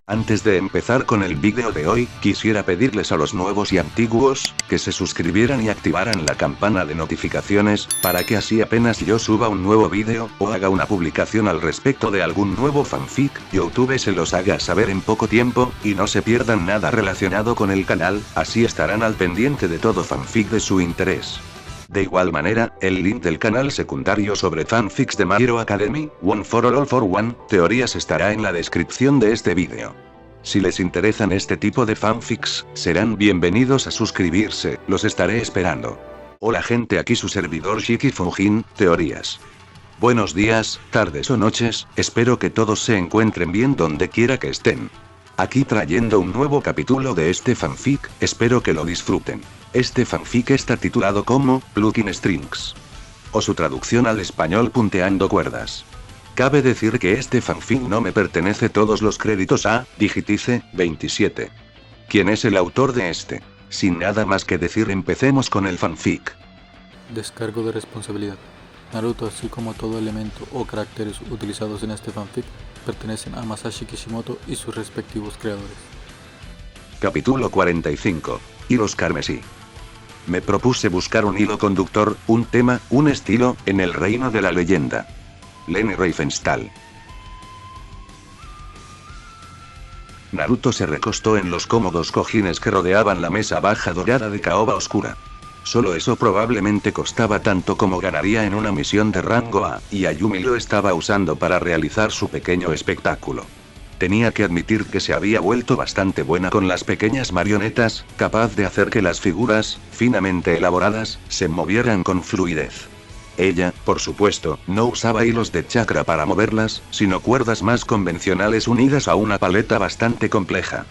Antes de empezar con el vídeo de hoy, quisiera pedirles a los nuevos y antiguos, que se suscribieran y activaran la campana de notificaciones, para que así apenas yo suba un nuevo vídeo, o haga una publicación al respecto de algún nuevo fanfic, YouTube se los haga saber en poco tiempo, y no se pierdan nada relacionado con el canal, así estarán al pendiente de todo fanfic de su interés. De igual manera, el link del canal secundario sobre fanfics de My Hero Academy, One for All for One, teorías estará en la descripción de este vídeo. Si les interesan este tipo de fanfics, serán bienvenidos a suscribirse, los estaré esperando. Hola gente, aquí su servidor Shiki Fujin, teorías. Buenos días, tardes o noches, espero que todos se encuentren bien donde quiera que estén. Aquí trayendo un nuevo capítulo de este fanfic, espero que lo disfruten. Este fanfic está titulado como Plucking Strings, o su traducción al español Punteando Cuerdas. Cabe decir que este fanfic no me pertenece, todos los créditos a Digitice 27. ¿Quién es el autor de este? Sin nada más que decir, empecemos con el fanfic. Descargo de responsabilidad. Naruto, así como todo elemento o caracteres utilizados en este fanfic, pertenecen a Masashi Kishimoto y sus respectivos creadores. Capítulo 45. Hilos carmesí. Me propuse buscar un hilo conductor, un tema, un estilo, en el reino de la leyenda. Leni Riefenstahl. Naruto se recostó en los cómodos cojines que rodeaban la mesa baja dorada de caoba oscura. Solo eso probablemente costaba tanto como ganaría en una misión de rango A, y Ayumi lo estaba usando para realizar su pequeño espectáculo. Tenía que admitir que se había vuelto bastante buena con las pequeñas marionetas, capaz de hacer que las figuras, finamente elaboradas, se movieran con fluidez. Ella, por supuesto, no usaba hilos de chakra para moverlas, sino cuerdas más convencionales unidas a una paleta bastante compleja.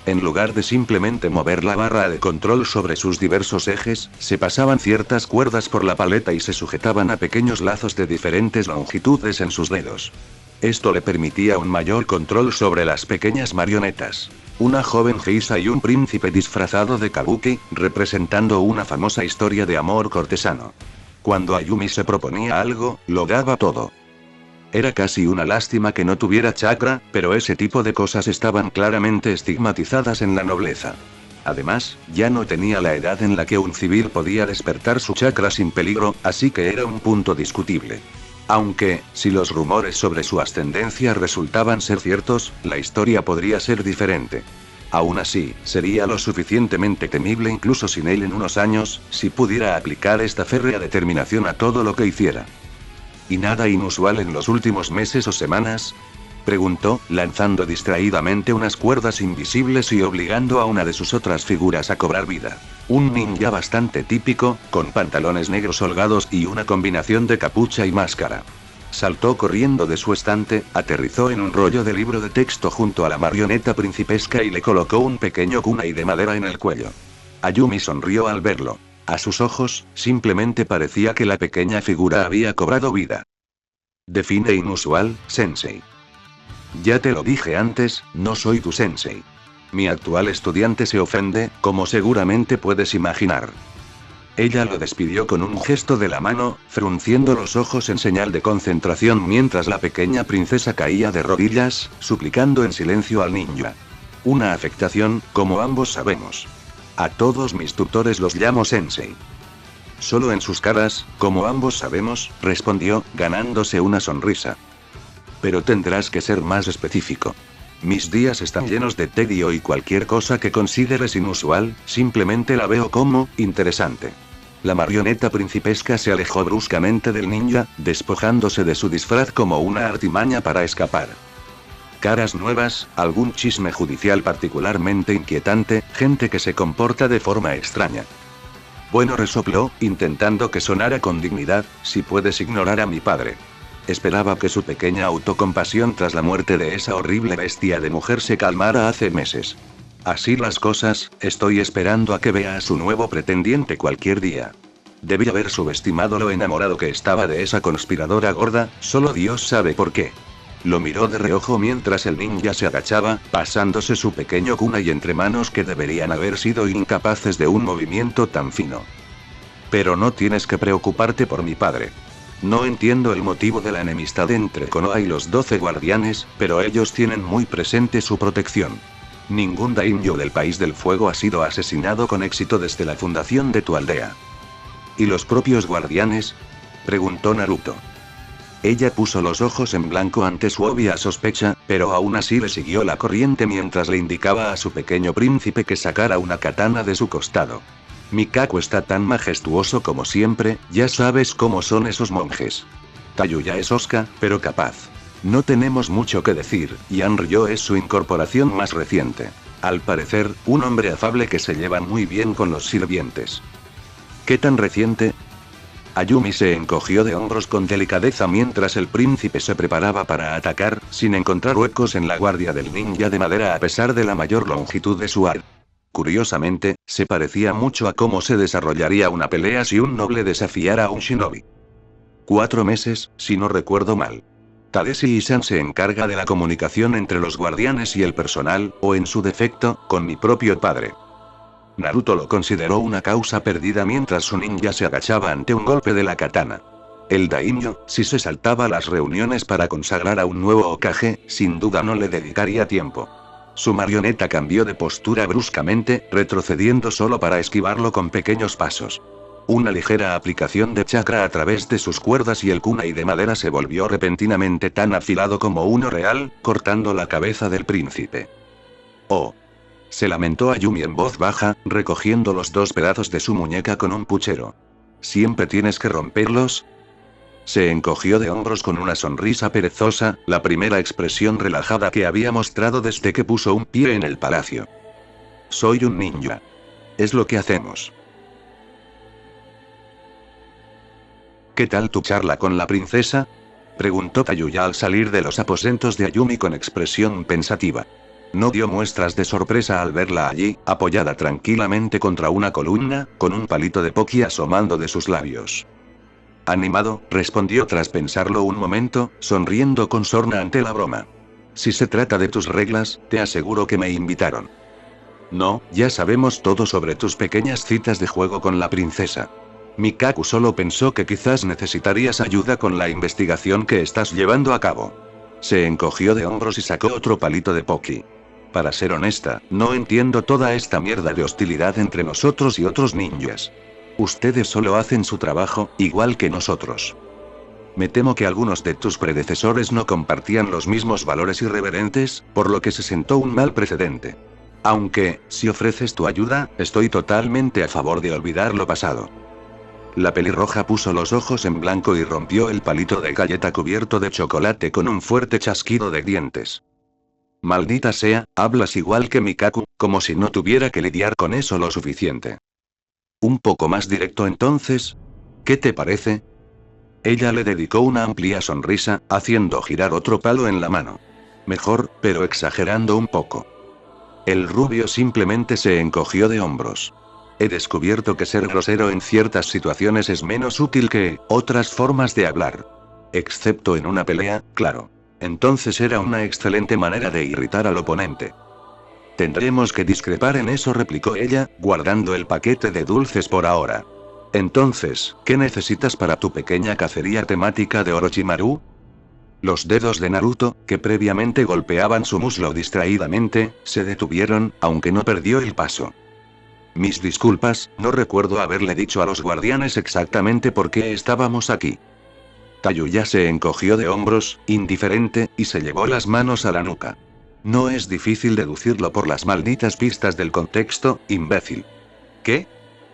En lugar de simplemente mover la barra de control sobre sus diversos ejes, se pasaban ciertas cuerdas por la paleta y se sujetaban a pequeños lazos de diferentes longitudes en sus dedos. Esto le permitía un mayor control sobre las pequeñas marionetas. Una joven geisha y un príncipe disfrazado de kabuki, representando una famosa historia de amor cortesano. Cuando Ayumi se proponía algo, lo daba todo. Era casi una lástima que no tuviera chakra, pero ese tipo de cosas estaban claramente estigmatizadas en la nobleza. Además, ya no tenía la edad en la que un civil podía despertar su chakra sin peligro, así que era un punto discutible. Aunque, si los rumores sobre su ascendencia resultaban ser ciertos, la historia podría ser diferente. Aún así, sería lo suficientemente temible incluso sin él en unos años, si pudiera aplicar esta férrea determinación a todo lo que hiciera. ¿Y nada inusual en los últimos meses o semanas?, preguntó, lanzando distraídamente unas cuerdas invisibles y obligando a una de sus otras figuras a cobrar vida. Un ninja bastante típico, con pantalones negros holgados y una combinación de capucha y máscara. Saltó corriendo de su estante, aterrizó en un rollo de libro de texto junto a la marioneta principesca y le colocó un pequeño kunai de madera en el cuello. Ayumi sonrió al verlo. A sus ojos, simplemente parecía que la pequeña figura había cobrado vida. Define inusual, sensei. Ya te lo dije antes, no soy tu sensei. Mi actual estudiante se ofende, como seguramente puedes imaginar. Ella lo despidió con un gesto de la mano, frunciendo los ojos en señal de concentración mientras la pequeña princesa caía de rodillas, suplicando en silencio al ninja. Una afectación, como ambos sabemos. A todos mis tutores los llamo sensei. Solo en sus caras, como ambos sabemos, respondió, ganándose una sonrisa. Pero tendrás que ser más específico. Mis días están llenos de tedio y cualquier cosa que consideres inusual, simplemente la veo como interesante. La marioneta principesca se alejó bruscamente del ninja, despojándose de su disfraz como una artimaña para escapar. Caras nuevas, algún chisme judicial particularmente inquietante, gente que se comporta de forma extraña. Bueno, resopló, intentando que sonara con dignidad, si puedes ignorar a mi padre. Esperaba que su pequeña autocompasión tras la muerte de esa horrible bestia de mujer se calmara hace meses. Así las cosas, estoy esperando a que vea a su nuevo pretendiente cualquier día. Debí haber subestimado lo enamorado que estaba de esa conspiradora gorda, solo Dios sabe por qué. Lo miró de reojo mientras el ninja se agachaba, pasándose su pequeño kunai entre manos que deberían haber sido incapaces de un movimiento tan fino. Pero no tienes que preocuparte por mi padre. No entiendo el motivo de la enemistad entre Konoha y los 12 guardianes, pero ellos tienen muy presente su protección. Ningún daimyo del país del fuego ha sido asesinado con éxito desde la fundación de tu aldea. ¿Y los propios guardianes?, preguntó Naruto. Ella puso los ojos en blanco ante su obvia sospecha, pero aún así le siguió la corriente mientras le indicaba a su pequeño príncipe que sacara una katana de su costado. Mikaku está tan majestuoso como siempre, ya sabes cómo son esos monjes. Tayuya es osca, pero capaz. No tenemos mucho que decir, y Anryo es su incorporación más reciente. Al parecer, un hombre afable que se lleva muy bien con los sirvientes. ¿Qué tan reciente? Ayumi se encogió de hombros con delicadeza mientras el príncipe se preparaba para atacar, sin encontrar huecos en la guardia del ninja de madera a pesar de la mayor longitud de su arco. Curiosamente, se parecía mucho a cómo se desarrollaría una pelea si un noble desafiara a un shinobi. 4 meses, si no recuerdo mal. Tadesi Isan se encarga de la comunicación entre los guardianes y el personal, o en su defecto, con mi propio padre. Naruto lo consideró una causa perdida mientras su ninja se agachaba ante un golpe de la katana. El daimyo, si se saltaba las reuniones para consagrar a un nuevo Hokage, sin duda no le dedicaría tiempo. Su marioneta cambió de postura bruscamente, retrocediendo solo para esquivarlo con pequeños pasos. Una ligera aplicación de chakra a través de sus cuerdas y el kunai de madera se volvió repentinamente tan afilado como uno real, cortando la cabeza del príncipe. ¡Oh! Se lamentó Ayumi en voz baja, recogiendo los 2 pedazos de su muñeca con un puchero. ¿Siempre tienes que romperlos? Se encogió de hombros con una sonrisa perezosa, la primera expresión relajada que había mostrado desde que puso un pie en el palacio. Soy un ninja. Es lo que hacemos. ¿Qué tal tu charla con la princesa?, preguntó Tayuya al salir de los aposentos de Ayumi con expresión pensativa. No dio muestras de sorpresa al verla allí, apoyada tranquilamente contra una columna, con un palito de poki asomando de sus labios. Animado, respondió tras pensarlo un momento, sonriendo con sorna ante la broma. Si se trata de tus reglas, te aseguro que me invitaron. No, ya sabemos todo sobre tus pequeñas citas de juego con la princesa. Mikaku solo pensó que quizás necesitarías ayuda con la investigación que estás llevando a cabo. Se encogió de hombros y sacó otro palito de poki. Para ser honesta, no entiendo toda esta mierda de hostilidad entre nosotros y otros ninjas. Ustedes solo hacen su trabajo, igual que nosotros. Me temo que algunos de tus predecesores no compartían los mismos valores irreverentes, por lo que se sentó un mal precedente. Aunque, si ofreces tu ayuda, estoy totalmente a favor de olvidar lo pasado. La pelirroja puso los ojos en blanco y rompió el palito de galleta cubierto de chocolate con un fuerte chasquido de dientes. Maldita sea, hablas igual que Mikaku, como si no tuviera que lidiar con eso lo suficiente. Un poco más directo entonces. ¿Qué te parece? Ella le dedicó una amplia sonrisa, haciendo girar otro palo en la mano. Mejor, pero exagerando un poco. El rubio simplemente se encogió de hombros. He descubierto que ser grosero en ciertas situaciones es menos útil que otras formas de hablar. Excepto en una pelea, claro. Entonces era una excelente manera de irritar al oponente. Tendremos que discrepar en eso, replicó ella, guardando el paquete de dulces por ahora. Entonces, ¿qué necesitas para tu pequeña cacería temática de Orochimaru? Los dedos de Naruto, que previamente golpeaban su muslo distraídamente, se detuvieron, aunque no perdió el paso. Mis disculpas, no recuerdo haberle dicho a los guardianes exactamente por qué estábamos aquí. Tayuya se encogió de hombros, indiferente, y se llevó las manos a la nuca. No es difícil deducirlo por las malditas pistas del contexto, imbécil. ¿Qué?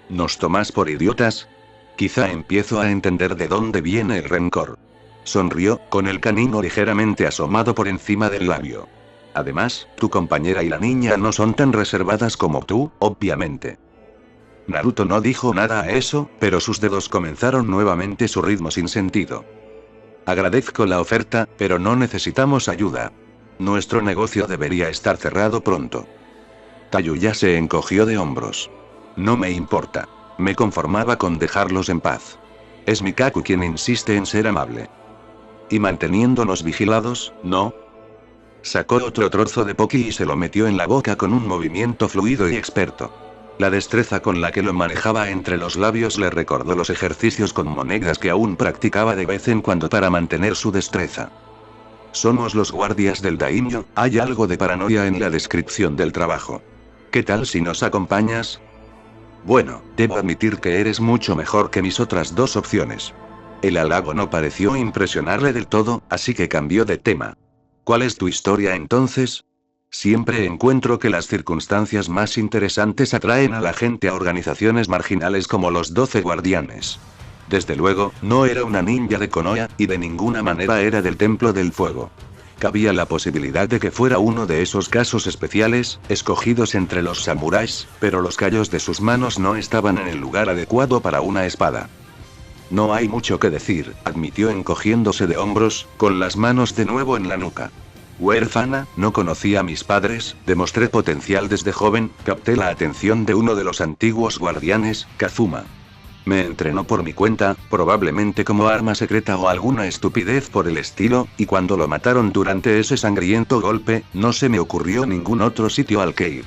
¿Nos tomas por idiotas? Quizá empiezo a entender de dónde viene el rencor. Sonrió, con el canino ligeramente asomado por encima del labio. Además, tu compañera y la niña no son tan reservadas como tú, obviamente. Naruto no dijo nada a eso, pero sus dedos comenzaron nuevamente su ritmo sin sentido. Agradezco la oferta, pero no necesitamos ayuda. Nuestro negocio debería estar cerrado pronto. Tayuya se encogió de hombros. No me importa. Me conformaba con dejarlos en paz. Es Mikaku quien insiste en ser amable. ¿Y manteniéndonos vigilados, no? Sacó otro trozo de poki y se lo metió en la boca con un movimiento fluido y experto. La destreza con la que lo manejaba entre los labios le recordó los ejercicios con monedas que aún practicaba de vez en cuando para mantener su destreza. Somos los guardias del daimyo, hay algo de paranoia en la descripción del trabajo. ¿Qué tal si nos acompañas? Bueno, debo admitir que eres mucho mejor que mis otras dos opciones. El halago no pareció impresionarle del todo, así que cambió de tema. ¿Cuál es tu historia entonces? Siempre encuentro que las circunstancias más interesantes atraen a la gente a organizaciones marginales como los 12 guardianes. Desde luego, no era una ninja de Konoha, y de ninguna manera era del Templo del Fuego. Cabía la posibilidad de que fuera uno de esos casos especiales, escogidos entre los samuráis, pero los callos de sus manos no estaban en el lugar adecuado para una espada. No hay mucho que decir, admitió encogiéndose de hombros, con las manos de nuevo en la nuca. Huérfana, no conocía a mis padres, demostré potencial desde joven, capté la atención de uno de los antiguos guardianes, Kazuma. Me entrenó por mi cuenta, probablemente como arma secreta o alguna estupidez por el estilo, y cuando lo mataron durante ese sangriento golpe, no se me ocurrió ningún otro sitio al que ir.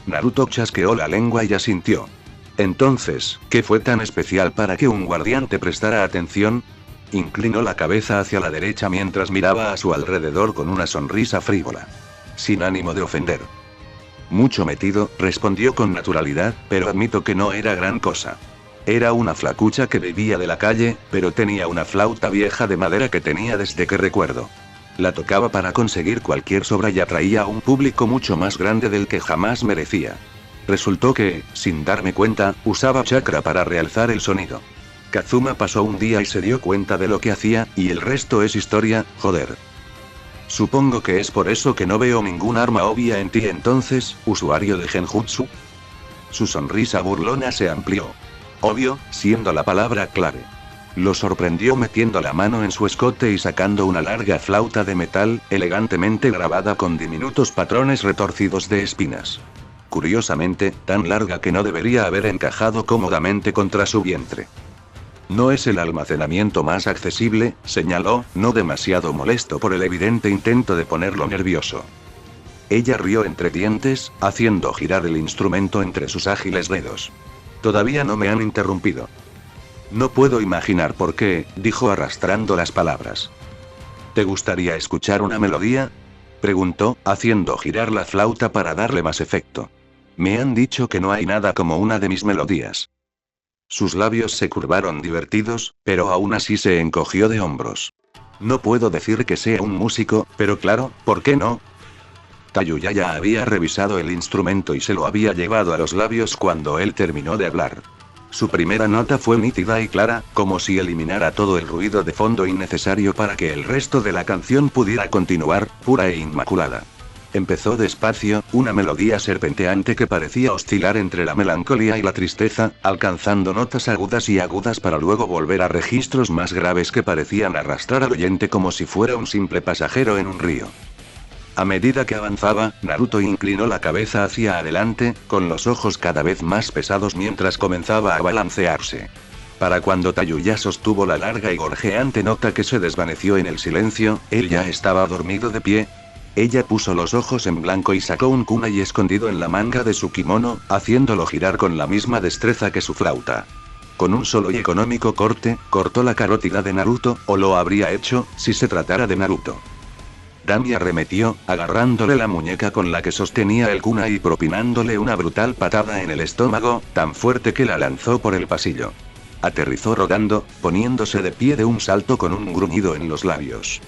Naruto chasqueó la lengua y asintió. Entonces, ¿qué fue tan especial para que un guardián te prestara atención? Inclinó la cabeza hacia la derecha mientras miraba a su alrededor con una sonrisa frívola. Sin ánimo de ofender. Mucho metido, respondió con naturalidad, pero admito que no era gran cosa. Era una flacucha que vivía de la calle, pero tenía una flauta vieja de madera que tenía desde que recuerdo. La tocaba para conseguir cualquier sobra y atraía a un público mucho más grande del que jamás merecía. Resultó que, sin darme cuenta, usaba chakra para realzar el sonido. Kazuma pasó un día y se dio cuenta de lo que hacía, y el resto es historia, joder. Supongo que es por eso que no veo ningún arma obvia en ti entonces, usuario de Genjutsu. Su sonrisa burlona se amplió. Obvio, siendo la palabra clave. Lo sorprendió metiendo la mano en su escote y sacando una larga flauta de metal, elegantemente grabada con diminutos patrones retorcidos de espinas. Curiosamente, tan larga que no debería haber encajado cómodamente contra su vientre. No es el almacenamiento más accesible, señaló, no demasiado molesto por el evidente intento de ponerlo nervioso. Ella rió entre dientes, haciendo girar el instrumento entre sus ágiles dedos. Todavía no me han interrumpido. No puedo imaginar por qué, dijo arrastrando las palabras. ¿Te gustaría escuchar una melodía? Preguntó, haciendo girar la flauta para darle más efecto. Me han dicho que no hay nada como una de mis melodías. Sus labios se curvaron divertidos, pero aún así se encogió de hombros. No puedo decir que sea un músico, pero claro, ¿por qué no? Tayuya ya había revisado el instrumento y se lo había llevado a los labios cuando él terminó de hablar. Su primera nota fue nítida y clara, como si eliminara todo el ruido de fondo innecesario para que el resto de la canción pudiera continuar, pura e inmaculada. Empezó despacio, una melodía serpenteante que parecía oscilar entre la melancolía y la tristeza, alcanzando notas agudas y agudas para luego volver a registros más graves que parecían arrastrar al oyente como si fuera un simple pasajero en un río. A medida que avanzaba, Naruto inclinó la cabeza hacia adelante, con los ojos cada vez más pesados mientras comenzaba a balancearse. Para cuando Tayuya sostuvo la larga y gorjeante nota que se desvaneció en el silencio, él ya estaba dormido de pie. Ella puso los ojos en blanco y sacó un kunai escondido en la manga de su kimono, haciéndolo girar con la misma destreza que su flauta. Con un solo y económico corte, cortó la carótida de Naruto, o lo habría hecho, si se tratara de Naruto. Dami arremetió, agarrándole la muñeca con la que sostenía el kunai y propinándole una brutal patada en el estómago, tan fuerte que la lanzó por el pasillo. Aterrizó rodando, poniéndose de pie de un salto con un gruñido en los labios.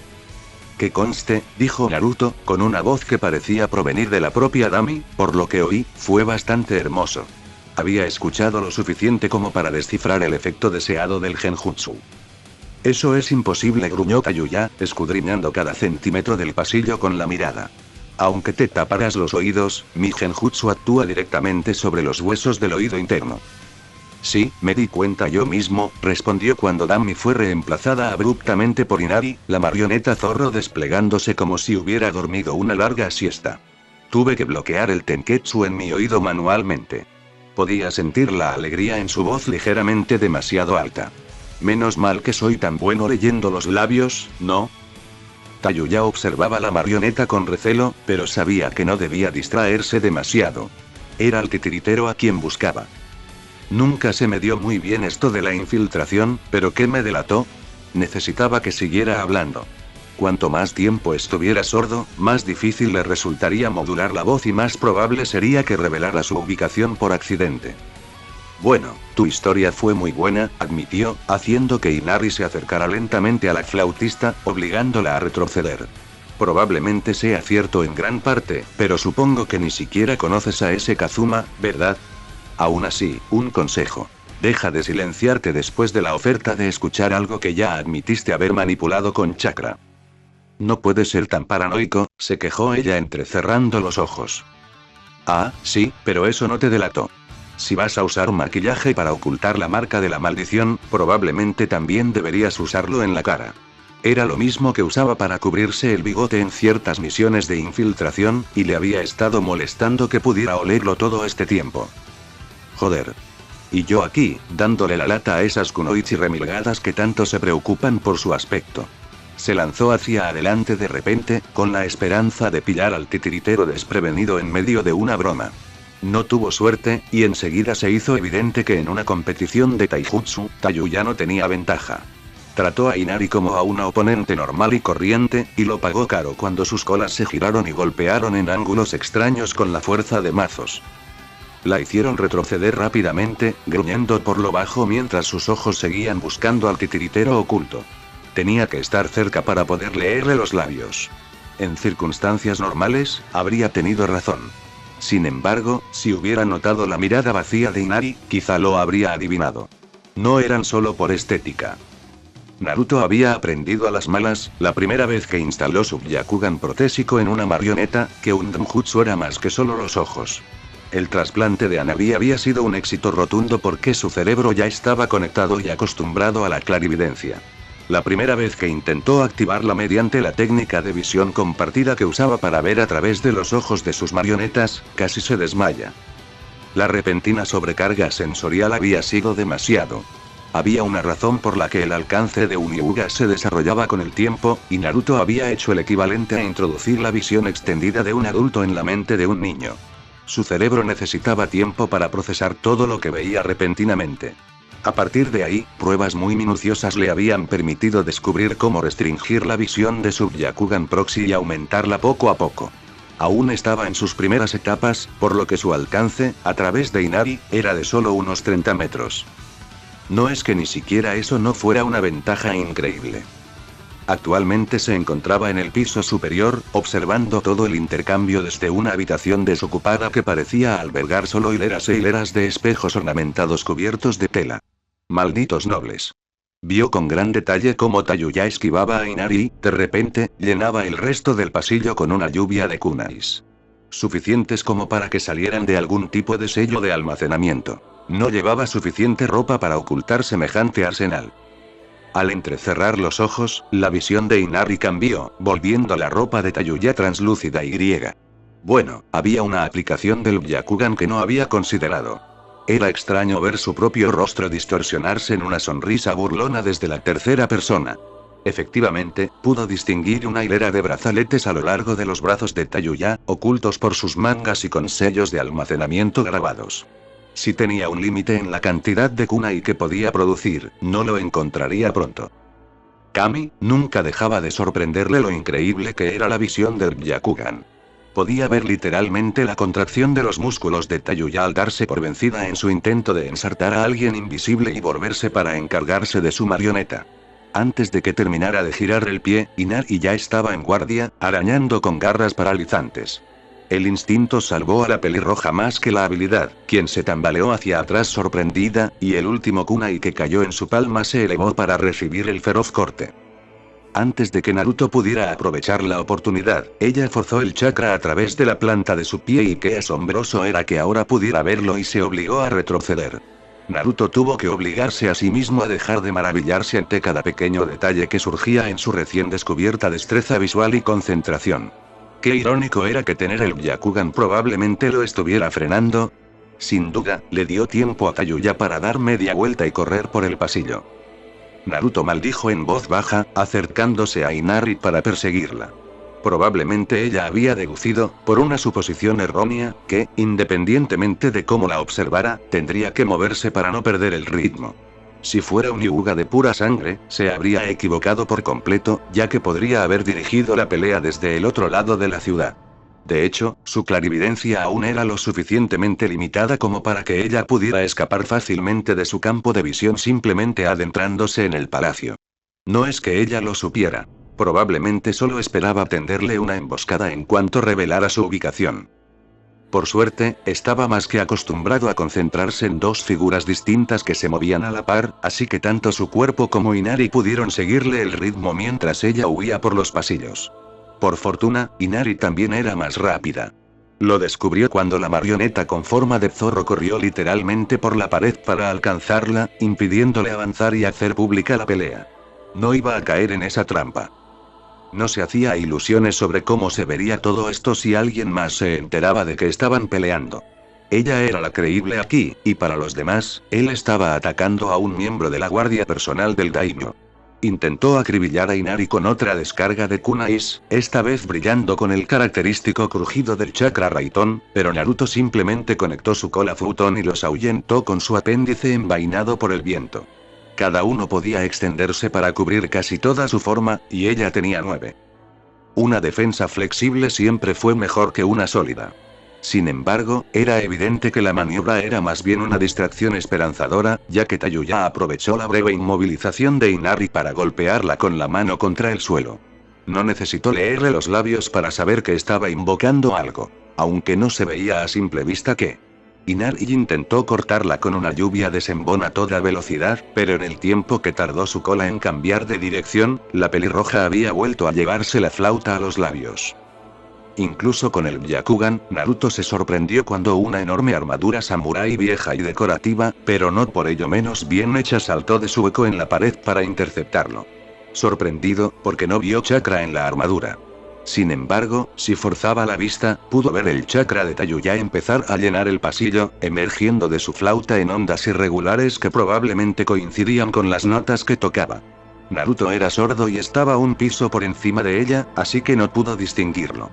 Que conste, dijo Naruto, con una voz que parecía provenir de la propia Dami, por lo que oí, fue bastante hermoso. Había escuchado lo suficiente como para descifrar el efecto deseado del genjutsu. Eso es imposible, gruñó Tayuya, escudriñando cada centímetro del pasillo con la mirada. Aunque te taparas los oídos, mi genjutsu actúa directamente sobre los huesos del oído interno. Sí, me di cuenta yo mismo, respondió cuando Dami fue reemplazada abruptamente por Inari, la marioneta zorro desplegándose como si hubiera dormido una larga siesta. Tuve que bloquear el tenketsu en mi oído manualmente. Podía sentir la alegría en su voz ligeramente demasiado alta. Menos mal que soy tan bueno leyendo los labios, ¿no? Tayuya observaba la marioneta con recelo, pero sabía que no debía distraerse demasiado. Era el titiritero a quien buscaba. Nunca se me dio muy bien esto de la infiltración, pero ¿qué me delató? Necesitaba que siguiera hablando. Cuanto más tiempo estuviera sordo, más difícil le resultaría modular la voz y más probable sería que revelara su ubicación por accidente. Bueno, tu historia fue muy buena, admitió, haciendo que Inari se acercara lentamente a la flautista, obligándola a retroceder. Probablemente sea cierto en gran parte, pero supongo que ni siquiera conoces a ese Kazuma, ¿verdad? Aún así, un consejo. Deja de silenciarte después de la oferta de escuchar algo que ya admitiste haber manipulado con chakra. No puedes ser tan paranoico, se quejó ella entrecerrando los ojos. Ah, sí, pero eso no te delató. Si vas a usar maquillaje para ocultar la marca de la maldición, probablemente también deberías usarlo en la cara. Era lo mismo que usaba para cubrirse el bigote en ciertas misiones de infiltración, y le había estado molestando que pudiera olerlo todo este tiempo. Joder. Y yo aquí, dándole la lata a esas kunoichi remilgadas que tanto se preocupan por su aspecto. Se lanzó hacia adelante de repente, con la esperanza de pillar al titiritero desprevenido en medio de una broma. No tuvo suerte, y enseguida se hizo evidente que en una competición de taijutsu, Tayuya no tenía ventaja. Trató a Inari como a una oponente normal y corriente, y lo pagó caro cuando sus colas se giraron y golpearon en ángulos extraños con la fuerza de mazos. La hicieron retroceder rápidamente, gruñendo por lo bajo mientras sus ojos seguían buscando al titiritero oculto. Tenía que estar cerca para poder leerle los labios. En circunstancias normales, habría tenido razón. Sin embargo, si hubiera notado la mirada vacía de Inari, quizá lo habría adivinado. No eran solo por estética. Naruto había aprendido a las malas, la primera vez que instaló su Byakugan protésico en una marioneta, que un Danjutsu era más que solo los ojos. El trasplante de Hanabi había sido un éxito rotundo porque su cerebro ya estaba conectado y acostumbrado a la clarividencia. La primera vez que intentó activarla mediante la técnica de visión compartida que usaba para ver a través de los ojos de sus marionetas, casi se desmaya. La repentina sobrecarga sensorial había sido demasiado. Había una razón por la que el alcance de un Hyuga se desarrollaba con el tiempo, y Naruto había hecho el equivalente a introducir la visión extendida de un adulto en la mente de un niño. Su cerebro necesitaba tiempo para procesar todo lo que veía repentinamente. A partir de ahí, pruebas muy minuciosas le habían permitido descubrir cómo restringir la visión de su Byakugan Proxy y aumentarla poco a poco. Aún estaba en sus primeras etapas, por lo que su alcance, a través de Inari, era de solo unos 30 metros. No es que ni siquiera eso no fuera una ventaja increíble. Actualmente se encontraba en el piso superior, observando todo el intercambio desde una habitación desocupada que parecía albergar solo hileras e hileras de espejos ornamentados cubiertos de tela. Malditos nobles. Vio con gran detalle cómo Tayuya esquivaba a Inari y, de repente, llenaba el resto del pasillo con una lluvia de kunais. Suficientes como para que salieran de algún tipo de sello de almacenamiento. No llevaba suficiente ropa para ocultar semejante arsenal. Al entrecerrar los ojos, la visión de Inari cambió, volviendo la ropa de Tayuya translúcida y griega. Bueno, había una aplicación del Byakugan que no había considerado. Era extraño ver su propio rostro distorsionarse en una sonrisa burlona desde la tercera persona. Efectivamente, pudo distinguir una hilera de brazaletes a lo largo de los brazos de Tayuya, ocultos por sus mangas y con sellos de almacenamiento grabados. Si tenía un límite en la cantidad de kunai que podía producir, no lo encontraría pronto. Kami nunca dejaba de sorprenderle lo increíble que era la visión del Byakugan. Podía ver literalmente la contracción de los músculos de Tayuya al darse por vencida en su intento de ensartar a alguien invisible y volverse para encargarse de su marioneta. Antes de que terminara de girar el pie, Inari ya estaba en guardia, arañando con garras paralizantes. El instinto salvó a la pelirroja más que la habilidad, quien se tambaleó hacia atrás sorprendida, y el último kunai que cayó en su palma se elevó para recibir el feroz corte. Antes de que Naruto pudiera aprovechar la oportunidad, ella forzó el chakra a través de la planta de su pie y qué asombroso era que ahora pudiera verlo y se obligó a retroceder. Naruto tuvo que obligarse a sí mismo a dejar de maravillarse ante cada pequeño detalle que surgía en su recién descubierta destreza visual y concentración. Qué irónico era que tener el Byakugan probablemente lo estuviera frenando. Sin duda, le dio tiempo a Tayuya para dar media vuelta y correr por el pasillo. Naruto maldijo en voz baja, acercándose a Inari para perseguirla. Probablemente ella había deducido, por una suposición errónea, que, independientemente de cómo la observara, tendría que moverse para no perder el ritmo. Si fuera un Hyuga de pura sangre, se habría equivocado por completo, ya que podría haber dirigido la pelea desde el otro lado de la ciudad. De hecho, su clarividencia aún era lo suficientemente limitada como para que ella pudiera escapar fácilmente de su campo de visión simplemente adentrándose en el palacio. No es que ella lo supiera. Probablemente solo esperaba tenderle una emboscada en cuanto revelara su ubicación. Por suerte, estaba más que acostumbrado a concentrarse en dos figuras distintas que se movían a la par, así que tanto su cuerpo como Inari pudieron seguirle el ritmo mientras ella huía por los pasillos. Por fortuna, Inari también era más rápida. Lo descubrió cuando la marioneta con forma de zorro corrió literalmente por la pared para alcanzarla, impidiéndole avanzar y hacer pública la pelea. No iba a caer en esa trampa. No se hacía ilusiones sobre cómo se vería todo esto si alguien más se enteraba de que estaban peleando. Ella era la creíble aquí, y para los demás, él estaba atacando a un miembro de la guardia personal del daimyo. Intentó acribillar a Inari con otra descarga de kunais, esta vez brillando con el característico crujido del chakra Raitón, pero Naruto simplemente conectó su cola futon y los ahuyentó con su apéndice envainado por el viento. Cada uno podía extenderse para cubrir casi toda su forma, y ella tenía 9. Una defensa flexible siempre fue mejor que una sólida. Sin embargo, era evidente que la maniobra era más bien una distracción esperanzadora, ya que Tayuya aprovechó la breve inmovilización de Inari para golpearla con la mano contra el suelo. No necesitó leerle los labios para saber que estaba invocando algo, aunque no se veía a simple vista que... Inari intentó cortarla con una lluvia de senbón a toda velocidad, pero en el tiempo que tardó su cola en cambiar de dirección, la pelirroja había vuelto a llevarse la flauta a los labios. Incluso con el Byakugan, Naruto se sorprendió cuando una enorme armadura samurái vieja y decorativa, pero no por ello menos bien hecha, saltó de su hueco en la pared para interceptarlo. Sorprendido, porque no vio chakra en la armadura. Sin embargo, si forzaba la vista, pudo ver el chakra de Tayuya empezar a llenar el pasillo, emergiendo de su flauta en ondas irregulares que probablemente coincidían con las notas que tocaba. Naruto era sordo y estaba un piso por encima de ella, así que no pudo distinguirlo.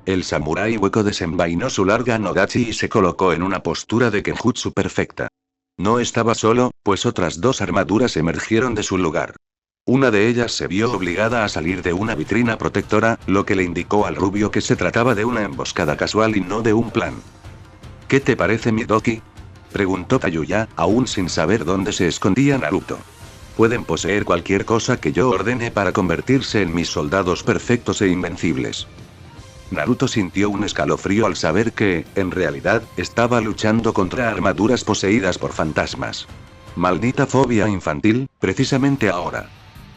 El samurái hueco desenvainó su larga nodachi y se colocó en una postura de kenjutsu perfecta. No estaba solo, pues otras dos armaduras emergieron de su lugar. Una de ellas se vio obligada a salir de una vitrina protectora, lo que le indicó al rubio que se trataba de una emboscada casual y no de un plan. ¿Qué te parece mi doki?, preguntó Tayuya, aún sin saber dónde se escondía Naruto. Pueden poseer cualquier cosa que yo ordene para convertirse en mis soldados perfectos e invencibles. Naruto sintió un escalofrío al saber que, en realidad, estaba luchando contra armaduras poseídas por fantasmas. Maldita fobia infantil, precisamente ahora.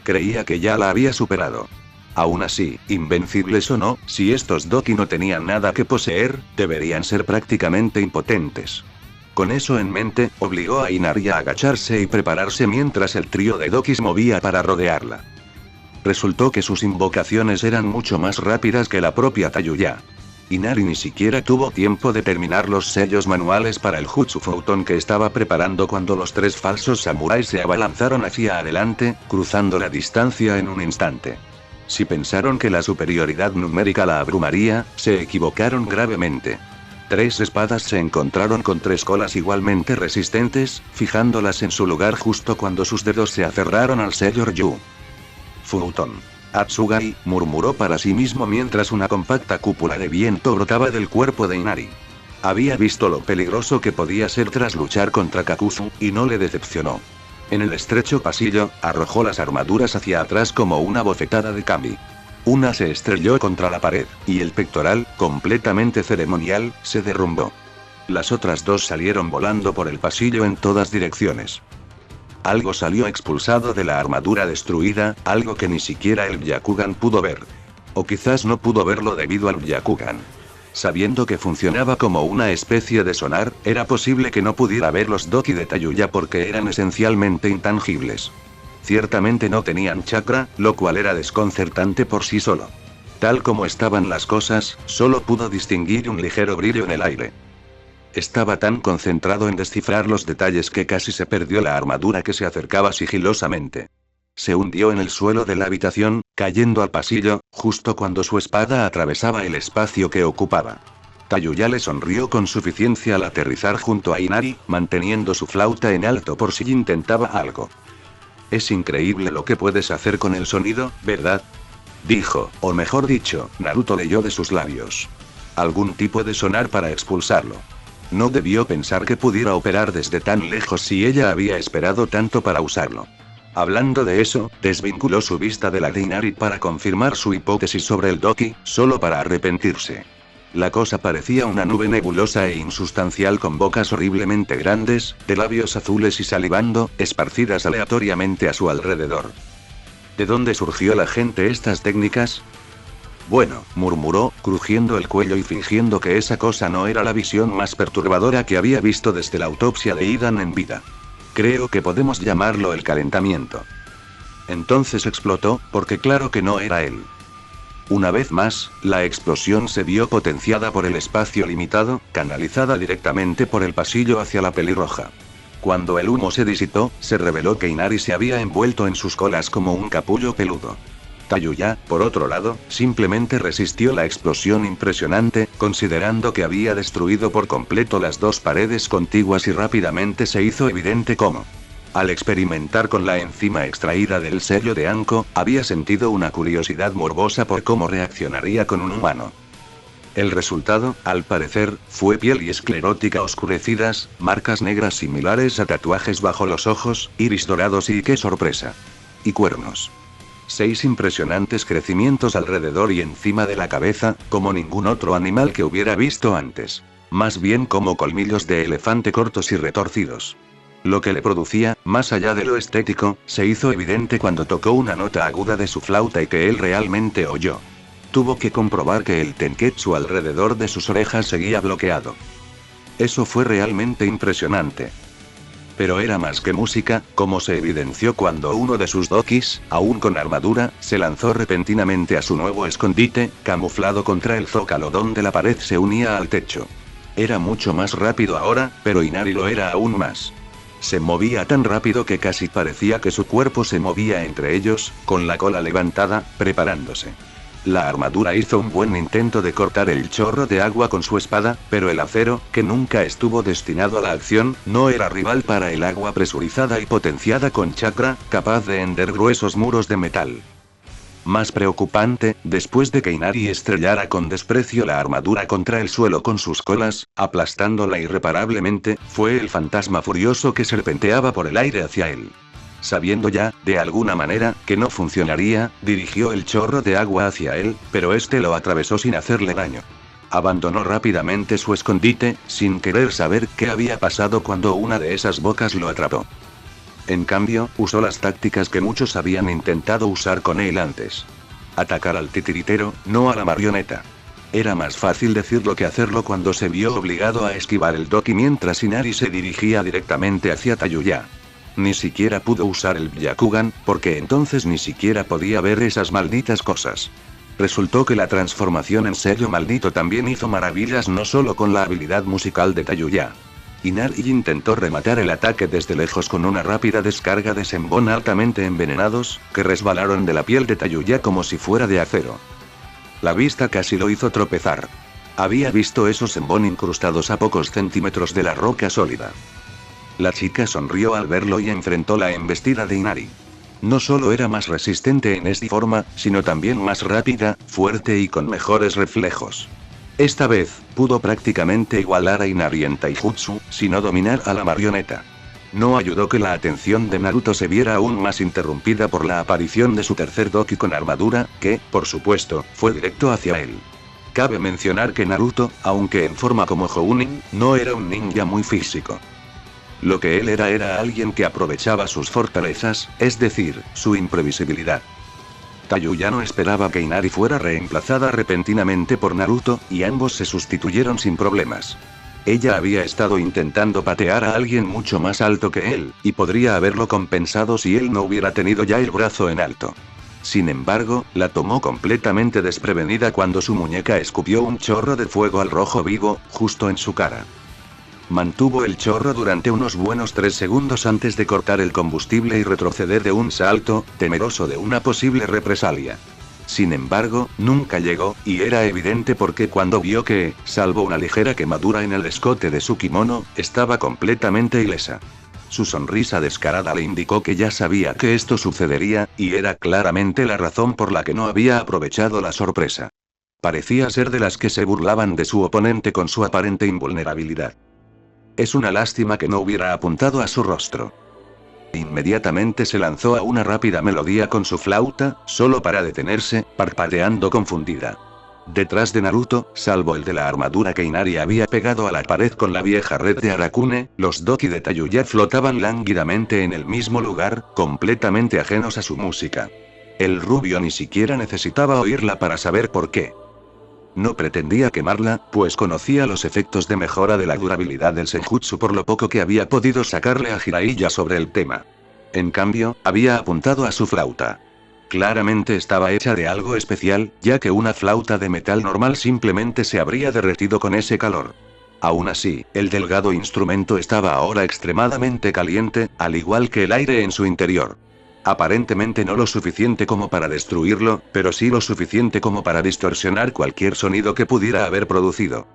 Creía que ya la había superado. Aún así, invencibles o no, si estos doki no tenían nada que poseer, deberían ser prácticamente impotentes. Con eso en mente, obligó a Inari a agacharse y prepararse mientras el trío de dokis movía para rodearla. Resultó que sus invocaciones eran mucho más rápidas que la propia Tayuya. Inari ni siquiera tuvo tiempo de terminar los sellos manuales para el Jutsu Futon que estaba preparando cuando los tres falsos samuráis se abalanzaron hacia adelante, cruzando la distancia en un instante. Si pensaron que la superioridad numérica la abrumaría, se equivocaron gravemente. Tres espadas se encontraron con tres colas igualmente resistentes, fijándolas en su lugar justo cuando sus dedos se aferraron al sello Ryu. Futon. Atsugai, murmuró para sí mismo mientras una compacta cúpula de viento brotaba del cuerpo de Inari. Había visto lo peligroso que podía ser tras luchar contra Kakuzu, y no le decepcionó. En el estrecho pasillo, arrojó las armaduras hacia atrás como una bofetada de kami. Una se estrelló contra la pared, y el pectoral, completamente ceremonial, se derrumbó. Las otras dos salieron volando por el pasillo en todas direcciones. Algo salió expulsado de la armadura destruida, algo que ni siquiera el Byakugan pudo ver. O quizás no pudo verlo debido al Byakugan. Sabiendo que funcionaba como una especie de sonar, era posible que no pudiera ver los doki de Tayuya porque eran esencialmente intangibles. Ciertamente no tenían chakra, lo cual era desconcertante por sí solo. Tal como estaban las cosas, solo pudo distinguir un ligero brillo en el aire. Estaba tan concentrado en descifrar los detalles que casi se perdió la armadura que se acercaba sigilosamente. se hundió en el suelo de la habitación, cayendo al pasillo, justo cuando su espada atravesaba el espacio que ocupaba. Tayuya le sonrió con suficiencia al aterrizar junto a Inari, manteniendo su flauta en alto por si intentaba algo. Es increíble lo que puedes hacer con el sonido, ¿verdad? Dijo, o mejor dicho, Naruto leyó de sus labios. Algún tipo de sonar para expulsarlo. No debió pensar que pudiera operar desde tan lejos si ella había esperado tanto para usarlo. Hablando de eso, desvinculó su vista de la de Inari para confirmar su hipótesis sobre el Doki, solo para arrepentirse. La cosa parecía una nube nebulosa e insustancial con bocas horriblemente grandes, de labios azules y salivando, esparcidas aleatoriamente a su alrededor. ¿De dónde surgió la gente estas técnicas? Bueno, murmuró, crujiendo el cuello y fingiendo que esa cosa no era la visión más perturbadora que había visto desde la autopsia de Idan en vida. Creo que podemos llamarlo el calentamiento. Entonces explotó, porque claro que no era él. Una vez más, la explosión se vio potenciada por el espacio limitado, canalizada directamente por el pasillo hacia la pelirroja. Cuando el humo se disipó, se reveló que Inari se había envuelto en sus colas como un capullo peludo. Tayuya, por otro lado, simplemente resistió la explosión impresionante, considerando que había destruido por completo las dos paredes contiguas y rápidamente se hizo evidente cómo. Al experimentar con la enzima extraída del sello de Anko, había sentido una curiosidad morbosa por cómo reaccionaría con un humano. El resultado, al parecer, fue piel y esclerótica oscurecidas, marcas negras similares a tatuajes bajo los ojos, iris dorados y ¡qué sorpresa! Y cuernos. 6 impresionantes crecimientos alrededor y encima de la cabeza, como ningún otro animal que hubiera visto antes. Más bien como colmillos de elefante cortos y retorcidos. Lo que le producía, más allá de lo estético, se hizo evidente cuando tocó una nota aguda de su flauta y que él realmente oyó. Tuvo que comprobar que el tenketsu alrededor de sus orejas seguía bloqueado. Eso fue realmente impresionante. Pero era más que música, como se evidenció cuando uno de sus dokis, aún con armadura, se lanzó repentinamente a su nuevo escondite, camuflado contra el zócalo donde la pared se unía al techo. Era mucho más rápido ahora, pero Inari lo era aún más. Se movía tan rápido que casi parecía que su cuerpo se movía entre ellos, con la cola levantada, preparándose. La armadura hizo un buen intento de cortar el chorro de agua con su espada, pero el acero, que nunca estuvo destinado a la acción, no era rival para el agua presurizada y potenciada con chakra, capaz de hender gruesos muros de metal. Más preocupante, después de que Inari estrellara con desprecio la armadura contra el suelo con sus colas, aplastándola irreparablemente, fue el fantasma furioso que serpenteaba por el aire hacia él. Sabiendo ya, de alguna manera, que no funcionaría, dirigió el chorro de agua hacia él, pero este lo atravesó sin hacerle daño. Abandonó rápidamente su escondite, sin querer saber qué había pasado cuando una de esas bocas lo atrapó. En cambio, usó las tácticas que muchos habían intentado usar con él antes. Atacar al titiritero, no a la marioneta. Era más fácil decirlo que hacerlo cuando se vio obligado a esquivar el doki mientras Inari se dirigía directamente hacia Tayuya. Ni siquiera pudo usar el Byakugan, porque entonces ni siquiera podía ver esas malditas cosas. Resultó que la transformación en sello maldito también hizo maravillas no solo con la habilidad musical de Tayuya. Inari intentó rematar el ataque desde lejos con una rápida descarga de senbon altamente envenenados, que resbalaron de la piel de Tayuya como si fuera de acero. La vista casi lo hizo tropezar. Había visto esos senbon incrustados a pocos centímetros de la roca sólida. La chica sonrió al verlo y enfrentó la embestida de Inari. No solo era más resistente en esta forma, sino también más rápida, fuerte y con mejores reflejos. Esta vez, pudo prácticamente igualar a Inari en taijutsu, sino dominar a la marioneta. No ayudó que la atención de Naruto se viera aún más interrumpida por la aparición de su tercer doki con armadura, que, por supuesto, fue directo hacia él. Cabe mencionar que Naruto, aunque en forma como Jounin, no era un ninja muy físico. Lo que él era alguien que aprovechaba sus fortalezas, es decir, su imprevisibilidad. Tayuya no esperaba que Inari fuera reemplazada repentinamente por Naruto, y ambos se sustituyeron sin problemas. Ella había estado intentando patear a alguien mucho más alto que él, y podría haberlo compensado si él no hubiera tenido ya el brazo en alto. Sin embargo, la tomó completamente desprevenida cuando su muñeca escupió un chorro de fuego al rojo vivo, justo en su cara. Mantuvo el chorro durante unos buenos 3 segundos antes de cortar el combustible y retroceder de un salto, temeroso de una posible represalia. Sin embargo, nunca llegó, y era evidente porque cuando vio que, salvo una ligera quemadura en el escote de su kimono, estaba completamente ilesa. Su sonrisa descarada le indicó que ya sabía que esto sucedería, y era claramente la razón por la que no había aprovechado la sorpresa. Parecía ser de las que se burlaban de su oponente con su aparente invulnerabilidad. Es una lástima que no hubiera apuntado a su rostro. Inmediatamente se lanzó a una rápida melodía con su flauta, solo para detenerse, parpadeando confundida. Detrás de Naruto, salvo el de la armadura que Inari había pegado a la pared con la vieja red de Arakune, los Doki de Tayuya flotaban lánguidamente en el mismo lugar, completamente ajenos a su música. El rubio ni siquiera necesitaba oírla para saber por qué. No pretendía quemarla, pues conocía los efectos de mejora de la durabilidad del Senjutsu por lo poco que había podido sacarle a Jiraiya sobre el tema. En cambio, había apuntado a su flauta. Claramente estaba hecha de algo especial, ya que una flauta de metal normal simplemente se habría derretido con ese calor. Aún así, el delgado instrumento estaba ahora extremadamente caliente, al igual que el aire en su interior. Aparentemente no lo suficiente como para destruirlo, pero sí lo suficiente como para distorsionar cualquier sonido que pudiera haber producido.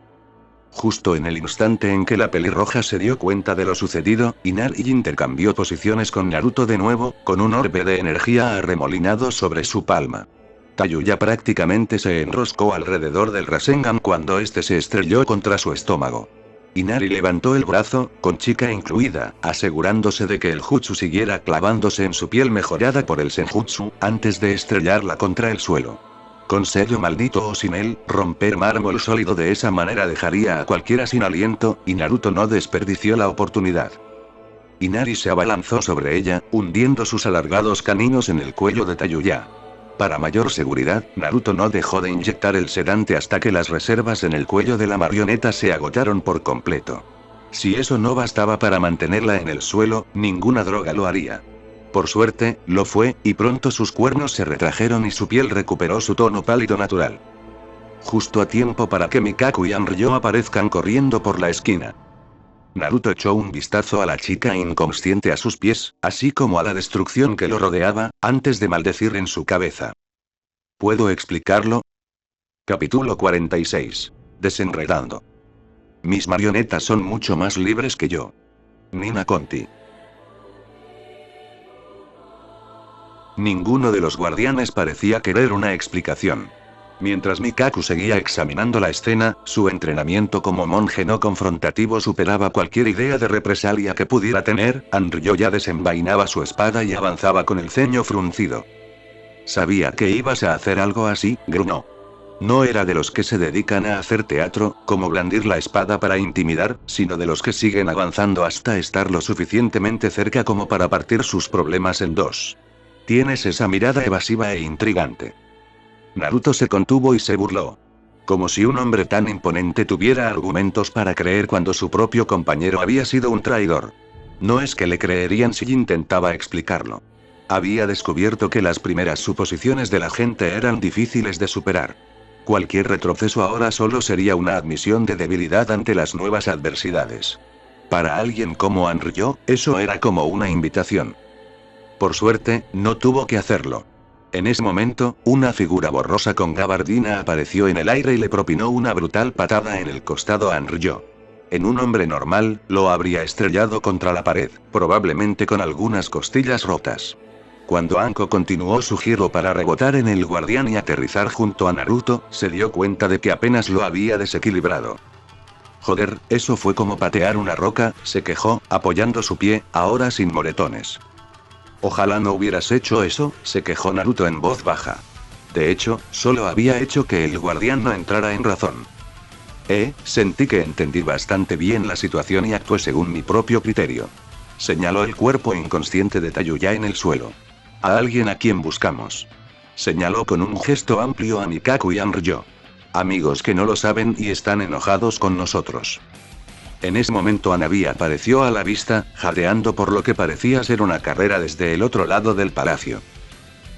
Justo en el instante en que la pelirroja se dio cuenta de lo sucedido, Inari intercambió posiciones con Naruto de nuevo, con un orbe de energía arremolinado sobre su palma. Tayuya prácticamente se enroscó alrededor del Rasengan cuando este se estrelló contra su estómago. Inari levantó el brazo, con chica incluida, asegurándose de que el jutsu siguiera clavándose en su piel mejorada por el senjutsu, antes de estrellarla contra el suelo. Con sello maldito o sin él, romper mármol sólido de esa manera dejaría a cualquiera sin aliento, y Naruto no desperdició la oportunidad. Inari se abalanzó sobre ella, hundiendo sus alargados caninos en el cuello de Tayuya. Para mayor seguridad, Naruto no dejó de inyectar el sedante hasta que las reservas en el cuello de la marioneta se agotaron por completo. Si eso no bastaba para mantenerla en el suelo, ninguna droga lo haría. Por suerte, lo fue, y pronto sus cuernos se retrajeron y su piel recuperó su tono pálido natural. Justo a tiempo para que Mikaku y Anryo aparezcan corriendo por la esquina. Naruto echó un vistazo a la chica inconsciente a sus pies, así como a la destrucción que lo rodeaba, antes de maldecir en su cabeza. ¿Puedo explicarlo? Capítulo 46. Desenredando. Mis marionetas son mucho más libres que yo. Nina Conti. Ninguno de los guardianes parecía querer una explicación. Mientras Mikaku seguía examinando la escena, su entrenamiento como monje no confrontativo superaba cualquier idea de represalia que pudiera tener. Anryo ya desenvainaba su espada y avanzaba con el ceño fruncido. Sabía que ibas a hacer algo así, gruñó. No era de los que se dedican a hacer teatro, como blandir la espada para intimidar, sino de los que siguen avanzando hasta estar lo suficientemente cerca como para partir sus problemas en dos. Tienes esa mirada evasiva e intrigante. Naruto se contuvo y se burló. Como si un hombre tan imponente tuviera argumentos para creer cuando su propio compañero había sido un traidor. No es que le creerían si intentaba explicarlo. Había descubierto que las primeras suposiciones de la gente eran difíciles de superar. Cualquier retroceso ahora solo sería una admisión de debilidad ante las nuevas adversidades. Para alguien como Anryo, eso era como una invitación. Por suerte, no tuvo que hacerlo. En ese momento, una figura borrosa con gabardina apareció en el aire y le propinó una brutal patada en el costado a Anryo. En un hombre normal, lo habría estrellado contra la pared, probablemente con algunas costillas rotas. Cuando Anko continuó su giro para rebotar en el guardián y aterrizar junto a Naruto, se dio cuenta de que apenas lo había desequilibrado. Joder, eso fue como patear una roca, se quejó, apoyando su pie, ahora sin moretones. Ojalá no hubieras hecho eso, se quejó Naruto en voz baja. De hecho, solo había hecho que el guardián no entrara en razón. Sentí que entendí bastante bien la situación y actué según mi propio criterio. Señaló el cuerpo inconsciente de Tayuya en el suelo. A alguien a quien buscamos. Señaló con un gesto amplio a Mikaku y Anryo. Amigos que no lo saben y están enojados con nosotros. En ese momento Hanabi apareció a la vista, jadeando por lo que parecía ser una carrera desde el otro lado del palacio.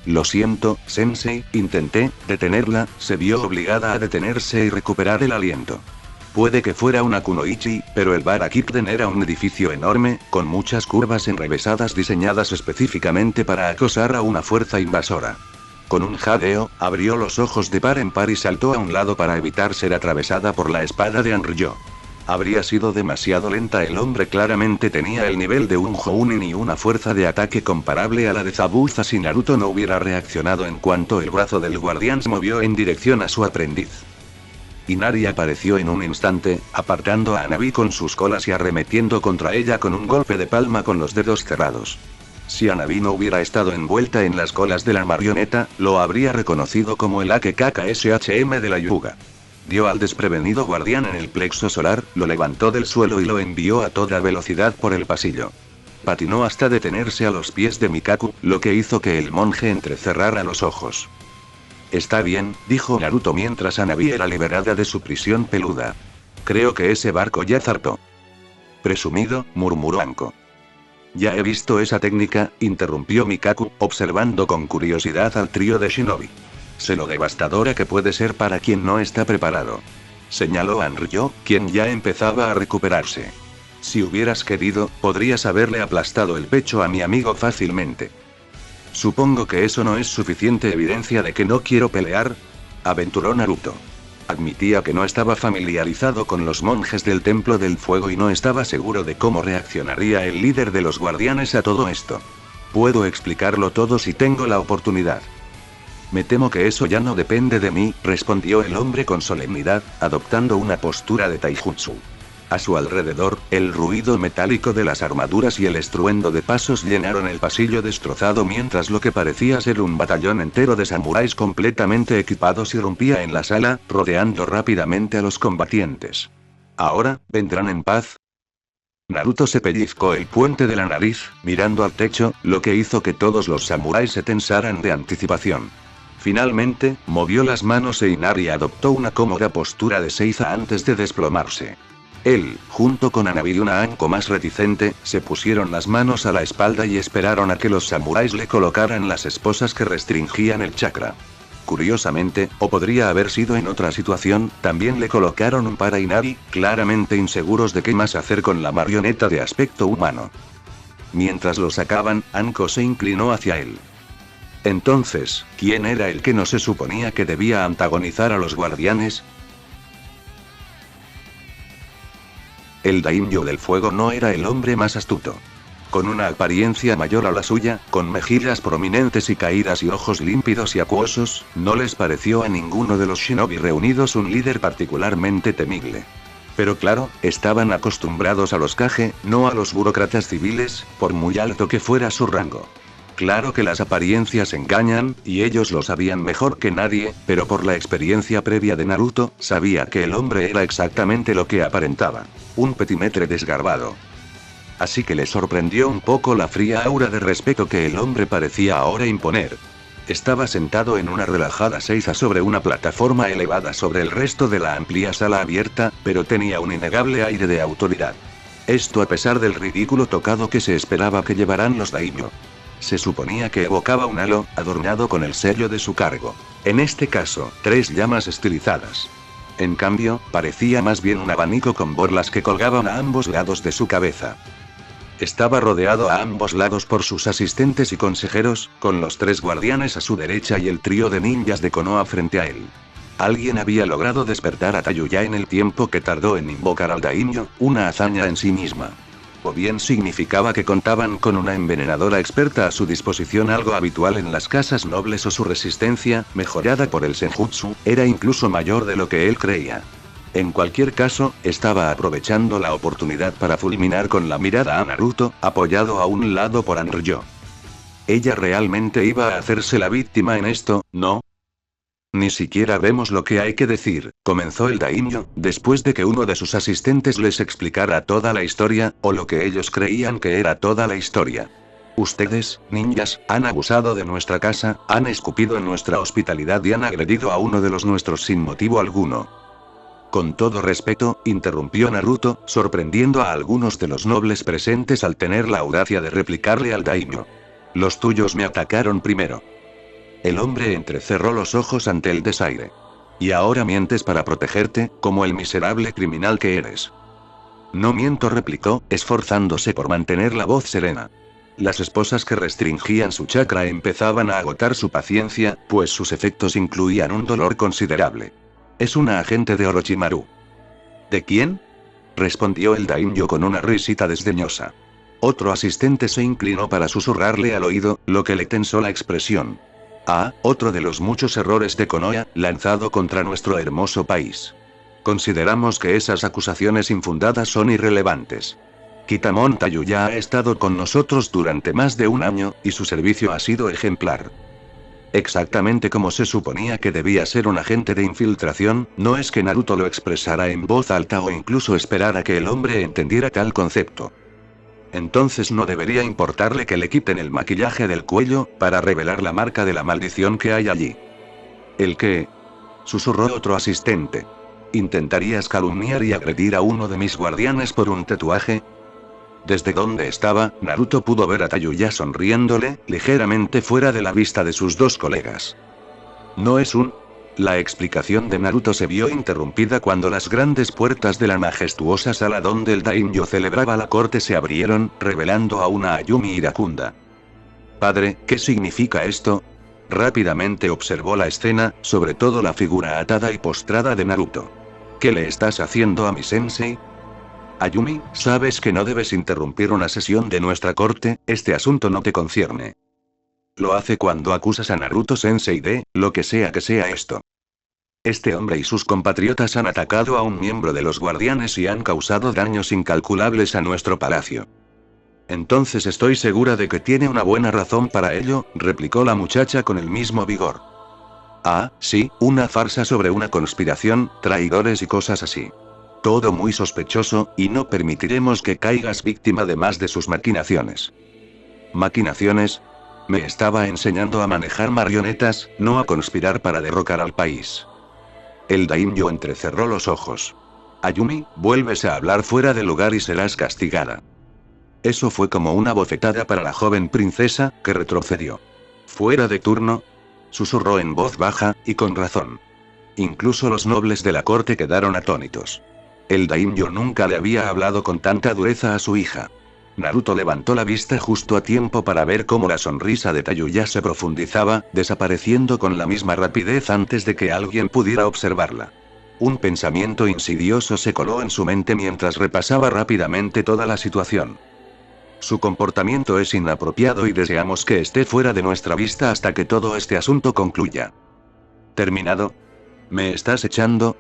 Lo siento, sensei, intenté detenerla, se vio obligada a detenerse y recuperar el aliento. Puede que fuera una kunoichi, pero el bar Akipden era un edificio enorme, con muchas curvas enrevesadas diseñadas específicamente para acosar a una fuerza invasora. Con un jadeo, abrió los ojos de par en par y saltó a un lado para evitar ser atravesada por la espada de Anryo. Habría sido demasiado lenta, el hombre claramente tenía el nivel de un Jounin y una fuerza de ataque comparable a la de Zabuza si Naruto no hubiera reaccionado en cuanto el brazo del guardián se movió en dirección a su aprendiz. Inari apareció en un instante, apartando a Hanabi con sus colas y arremetiendo contra ella con un golpe de palma con los dedos cerrados. Si Hanabi no hubiera estado envuelta en las colas de la marioneta, lo habría reconocido como el AKKSHM de la Yuga. Dio al desprevenido guardián en el plexo solar, lo levantó del suelo y lo envió a toda velocidad por el pasillo. Patinó hasta detenerse a los pies de Mikaku, lo que hizo que el monje entrecerrara los ojos. Está bien, dijo Naruto mientras Hanabi era liberada de su prisión peluda. Creo que ese barco ya zarpó. Presumido, murmuró Anko. Ya he visto esa técnica, interrumpió Mikaku, observando con curiosidad al trío de shinobi. Sé lo devastadora que puede ser para quien no está preparado. Señaló Anryo, quien ya empezaba a recuperarse. Si hubieras querido, podrías haberle aplastado el pecho a mi amigo fácilmente. Supongo que eso no es suficiente evidencia de que no quiero pelear, aventuró Naruto. Admitía que no estaba familiarizado con los monjes del Templo del Fuego y no estaba seguro de cómo reaccionaría el líder de los guardianes a todo esto. Puedo explicarlo todo si tengo la oportunidad. Me temo que eso ya no depende de mí, respondió el hombre con solemnidad, adoptando una postura de taijutsu. A su alrededor, el ruido metálico de las armaduras y el estruendo de pasos llenaron el pasillo destrozado mientras lo que parecía ser un batallón entero de samuráis completamente equipados irrumpía en la sala, rodeando rápidamente a los combatientes. ¿Ahora, vendrán en paz? Naruto se pellizcó el puente de la nariz, mirando al techo, lo que hizo que todos los samuráis se tensaran de anticipación. Finalmente, movió las manos e Inari adoptó una cómoda postura de seiza antes de desplomarse. Él, junto con Hanabi y una Anko más reticente, se pusieron las manos a la espalda y esperaron a que los samuráis le colocaran las esposas que restringían el chakra. Curiosamente, o podría haber sido en otra situación, también le colocaron un par a Inari, claramente inseguros de qué más hacer con la marioneta de aspecto humano. Mientras lo sacaban, Anko se inclinó hacia él. Entonces, ¿quién era el que no se suponía que debía antagonizar a los guardianes? El daimyo del fuego no era el hombre más astuto. Con una apariencia mayor a la suya, con mejillas prominentes y caídas y ojos límpidos y acuosos, no les pareció a ninguno de los shinobi reunidos un líder particularmente temible. Pero claro, estaban acostumbrados a los Kage, no a los burócratas civiles, por muy alto que fuera su rango. Claro que las apariencias engañan, y ellos lo sabían mejor que nadie, pero por la experiencia previa de Naruto, sabía que el hombre era exactamente lo que aparentaba. Un petimetre desgarbado. Así que le sorprendió un poco la fría aura de respeto que el hombre parecía ahora imponer. Estaba sentado en una relajada seiza sobre una plataforma elevada sobre el resto de la amplia sala abierta, pero tenía un innegable aire de autoridad. Esto a pesar del ridículo tocado que se esperaba que llevaran los daimyo. Se suponía que evocaba un halo, adornado con el sello de su cargo. En este caso, 3 llamas estilizadas. En cambio, parecía más bien un abanico con borlas que colgaban a ambos lados de su cabeza. Estaba rodeado a ambos lados por sus asistentes y consejeros, con los 3 guardianes a su derecha y el trío de ninjas de Konoha frente a él. Alguien había logrado despertar a Tayuya en el tiempo que tardó en invocar al daimyo, una hazaña en sí misma. O bien significaba que contaban con una envenenadora experta a su disposición, algo habitual en las casas nobles, o su resistencia, mejorada por el senjutsu, era incluso mayor de lo que él creía. En cualquier caso, estaba aprovechando la oportunidad para fulminar con la mirada a Naruto, apoyado a un lado por Anryo. Ella realmente iba a hacerse la víctima en esto, ¿no? Ni siquiera vemos lo que hay que decir, comenzó el daimyo, después de que uno de sus asistentes les explicara toda la historia, o lo que ellos creían que era toda la historia. Ustedes, ninjas, han abusado de nuestra casa, han escupido en nuestra hospitalidad y han agredido a uno de los nuestros sin motivo alguno. Con todo respeto, interrumpió Naruto, sorprendiendo a algunos de los nobles presentes al tener la audacia de replicarle al daimyo. Los tuyos me atacaron primero. El hombre entrecerró los ojos ante el desaire. Y ahora mientes para protegerte, como el miserable criminal que eres. No miento, replicó, esforzándose por mantener la voz serena. Las esposas que restringían su chakra empezaban a agotar su paciencia, pues sus efectos incluían un dolor considerable. Es una agente de Orochimaru. ¿De quién? Respondió el daimyo con una risita desdeñosa. Otro asistente se inclinó para susurrarle al oído, lo que le tensó la expresión. Ah, otro de los muchos errores de Konoha, lanzado contra nuestro hermoso país. Consideramos que esas acusaciones infundadas son irrelevantes. Kitamon Tayuya ha estado con nosotros durante más de un año, y su servicio ha sido ejemplar. Exactamente como se suponía que debía ser un agente de infiltración, no es que Naruto lo expresara en voz alta o incluso esperara que el hombre entendiera tal concepto. Entonces no debería importarle que le quiten el maquillaje del cuello, para revelar la marca de la maldición que hay allí. ¿El qué? Susurró otro asistente. ¿Intentarías calumniar y agredir a uno de mis guardianes por un tatuaje? Desde donde estaba, Naruto pudo ver a Tayuya sonriéndole, ligeramente fuera de la vista de sus dos colegas. No es un... La explicación de Naruto se vio interrumpida cuando las grandes puertas de la majestuosa sala donde el daimyo celebraba la corte se abrieron, revelando a una Ayumi iracunda. Padre, ¿qué significa esto? Rápidamente observó la escena, sobre todo la figura atada y postrada de Naruto. ¿Qué le estás haciendo a mi sensei? Ayumi, sabes que no debes interrumpir una sesión de nuestra corte, este asunto no te concierne. Lo hace cuando acusas a Naruto Sensei de, lo que sea esto. Este hombre y sus compatriotas han atacado a un miembro de los guardianes y han causado daños incalculables a nuestro palacio. Entonces estoy segura de que tiene una buena razón para ello, replicó la muchacha con el mismo vigor. Ah, sí, una farsa sobre una conspiración, traidores y cosas así. Todo muy sospechoso, y no permitiremos que caigas víctima de más de sus maquinaciones. ¿Maquinaciones? Me estaba enseñando a manejar marionetas, no a conspirar para derrocar al país. El daimyo entrecerró los ojos. Ayumi, vuelves a hablar fuera de lugar y serás castigada. Eso fue como una bofetada para la joven princesa, que retrocedió. ¿Fuera de turno? Susurró en voz baja, y con razón. Incluso los nobles de la corte quedaron atónitos. El daimyo nunca le había hablado con tanta dureza a su hija. Naruto levantó la vista justo a tiempo para ver cómo la sonrisa de Tayuya se profundizaba, desapareciendo con la misma rapidez antes de que alguien pudiera observarla. Un pensamiento insidioso se coló en su mente mientras repasaba rápidamente toda la situación. Su comportamiento es inapropiado y deseamos que esté fuera de nuestra vista hasta que todo este asunto concluya. ¿Terminado? ¿Me estás echando?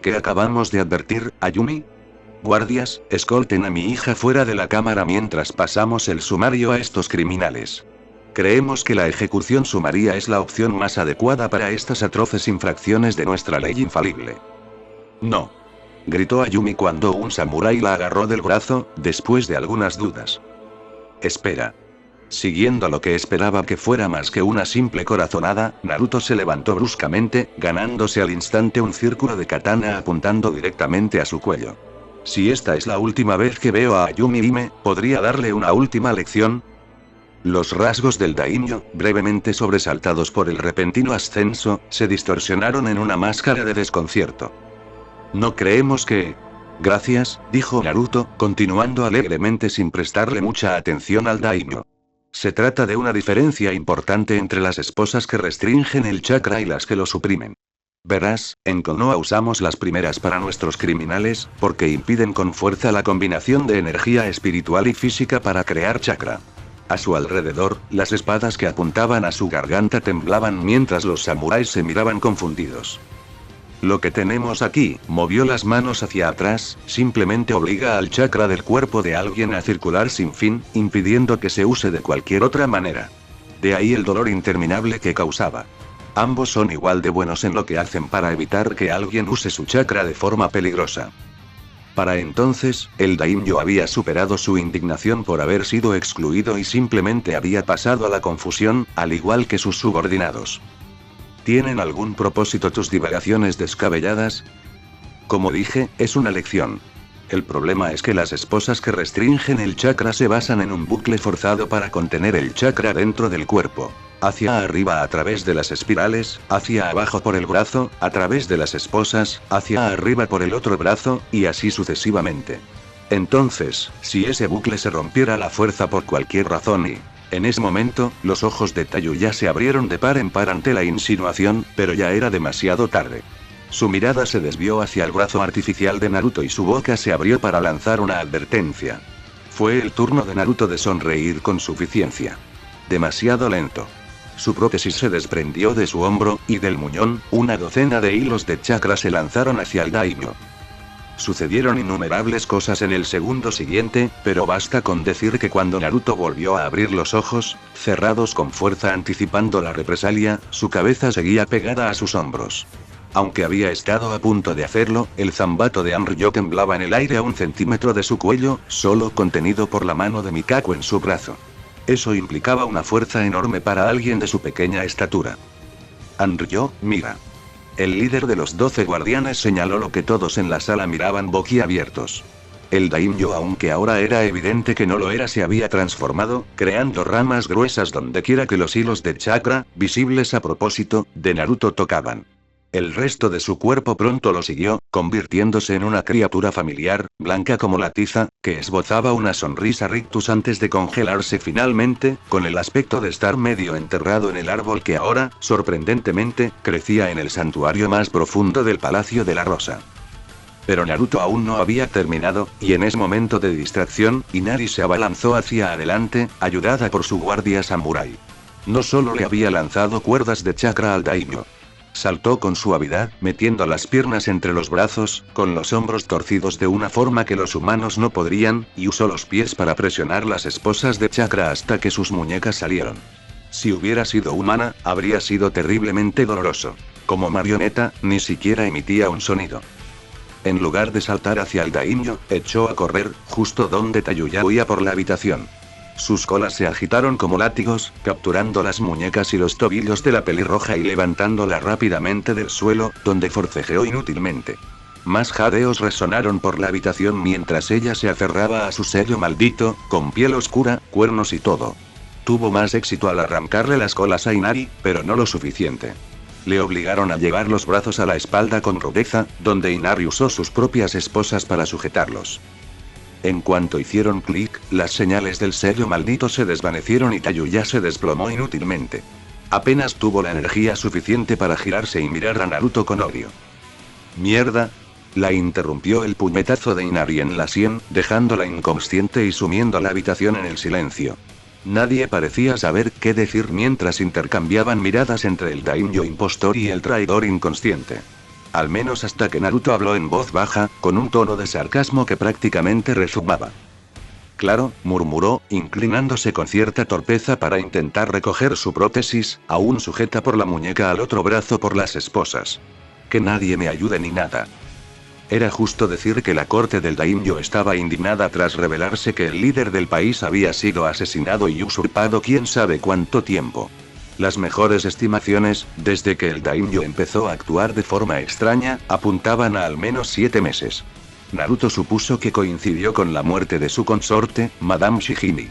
¿Qué acabamos de advertir, Ayumi? Guardias, escolten a mi hija fuera de la cámara mientras pasamos el sumario a estos criminales. Creemos que la ejecución sumaria es la opción más adecuada para estas atroces infracciones de nuestra ley infalible. No. Gritó Ayumi cuando un samurái la agarró del brazo, después de algunas dudas. Espera. Siguiendo lo que esperaba que fuera más que una simple corazonada, Naruto se levantó bruscamente, ganándose al instante un círculo de katana apuntando directamente a su cuello. Si esta es la última vez que veo a Ayumi Hime, ¿podría darle una última lección? Los rasgos del daimyo, brevemente sobresaltados por el repentino ascenso, se distorsionaron en una máscara de desconcierto. No creemos que... Gracias, dijo Naruto, continuando alegremente sin prestarle mucha atención al daimyo. Se trata de una diferencia importante entre las esposas que restringen el chakra y las que lo suprimen. Verás, en Konoha usamos las primeras para nuestros criminales, porque impiden con fuerza la combinación de energía espiritual y física para crear chakra. A su alrededor, las espadas que apuntaban a su garganta temblaban mientras los samuráis se miraban confundidos. Lo que tenemos aquí, movió las manos hacia atrás, simplemente obliga al chakra del cuerpo de alguien a circular sin fin, impidiendo que se use de cualquier otra manera. De ahí el dolor interminable que causaba. Ambos son igual de buenos en lo que hacen para evitar que alguien use su chakra de forma peligrosa. Para entonces, el daimyo había superado su indignación por haber sido excluido y simplemente había pasado a la confusión, al igual que sus subordinados. ¿Tienen algún propósito tus divagaciones descabelladas? Como dije, es una lección. El problema es que las esposas que restringen el chakra se basan en un bucle forzado para contener el chakra dentro del cuerpo. Hacia arriba a través de las espirales, hacia abajo por el brazo, a través de las esposas, hacia arriba por el otro brazo, y así sucesivamente. Entonces, si ese bucle se rompiera a la fuerza por cualquier razón y... En ese momento, los ojos de Tayuya se abrieron de par en par ante la insinuación, pero ya era demasiado tarde. Su mirada se desvió hacia el brazo artificial de Naruto y su boca se abrió para lanzar una advertencia. Fue el turno de Naruto de sonreír con suficiencia. Demasiado lento. Su prótesis se desprendió de su hombro, y del muñón, una docena de hilos de chakra se lanzaron hacia el daimyo. Sucedieron innumerables cosas en el segundo siguiente, pero basta con decir que cuando Naruto volvió a abrir los ojos, cerrados con fuerza anticipando la represalia, su cabeza seguía pegada a sus hombros. Aunque había estado a punto de hacerlo, el zambato de Anryo temblaba en el aire a 1 centímetro de su cuello, solo contenido por la mano de Mikaku en su brazo. Eso implicaba una fuerza enorme para alguien de su pequeña estatura. Anryo, mira. El líder de los 12 guardianes señaló lo que todos en la sala miraban boquiabiertos. El daimyo, aunque ahora era evidente que no lo era, se había transformado, creando ramas gruesas dondequiera que los hilos de chakra, visibles a propósito, de Naruto tocaban. El resto de su cuerpo pronto lo siguió, convirtiéndose en una criatura familiar, blanca como la tiza, que esbozaba una sonrisa rictus antes de congelarse finalmente, con el aspecto de estar medio enterrado en el árbol que ahora, sorprendentemente, crecía en el santuario más profundo del Palacio de la Rosa. Pero Naruto aún no había terminado, y en ese momento de distracción, Inari se abalanzó hacia adelante, ayudada por su guardia samurái. No solo le había lanzado cuerdas de chakra al daimyo. Saltó con suavidad, metiendo las piernas entre los brazos, con los hombros torcidos de una forma que los humanos no podrían, y usó los pies para presionar las esposas de chakra hasta que sus muñecas salieron. Si hubiera sido humana, habría sido terriblemente doloroso. Como marioneta, ni siquiera emitía un sonido. En lugar de saltar hacia el daimyo, echó a correr, justo donde Tayuya huía por la habitación. Sus colas se agitaron como látigos, capturando las muñecas y los tobillos de la pelirroja y levantándola rápidamente del suelo, donde forcejeó inútilmente. Más jadeos resonaron por la habitación mientras ella se aferraba a su sello maldito, con piel oscura, cuernos y todo. Tuvo más éxito al arrancarle las colas a Inari, pero no lo suficiente. Le obligaron a llevar los brazos a la espalda con rudeza, donde Inari usó sus propias esposas para sujetarlos. En cuanto hicieron clic, las señales del sello maldito se desvanecieron y Tayuya se desplomó inútilmente. Apenas tuvo la energía suficiente para girarse y mirar a Naruto con odio. ¡Mierda! La interrumpió el puñetazo de Inari en la sien, dejándola inconsciente y sumiendo la habitación en el silencio. Nadie parecía saber qué decir mientras intercambiaban miradas entre el daimyo impostor y el traidor inconsciente. Al menos hasta que Naruto habló en voz baja, con un tono de sarcasmo que prácticamente rezumbaba. Claro, murmuró, inclinándose con cierta torpeza para intentar recoger su prótesis, aún sujeta por la muñeca al otro brazo por las esposas. Que nadie me ayude ni nada. Era justo decir que la corte del daimyo estaba indignada tras revelarse que el líder del país había sido asesinado y usurpado quién sabe cuánto tiempo. Las mejores estimaciones, desde que el daimyo empezó a actuar de forma extraña, apuntaban a al menos 7 meses. Naruto supuso que coincidió con la muerte de su consorte, Madame Shihime.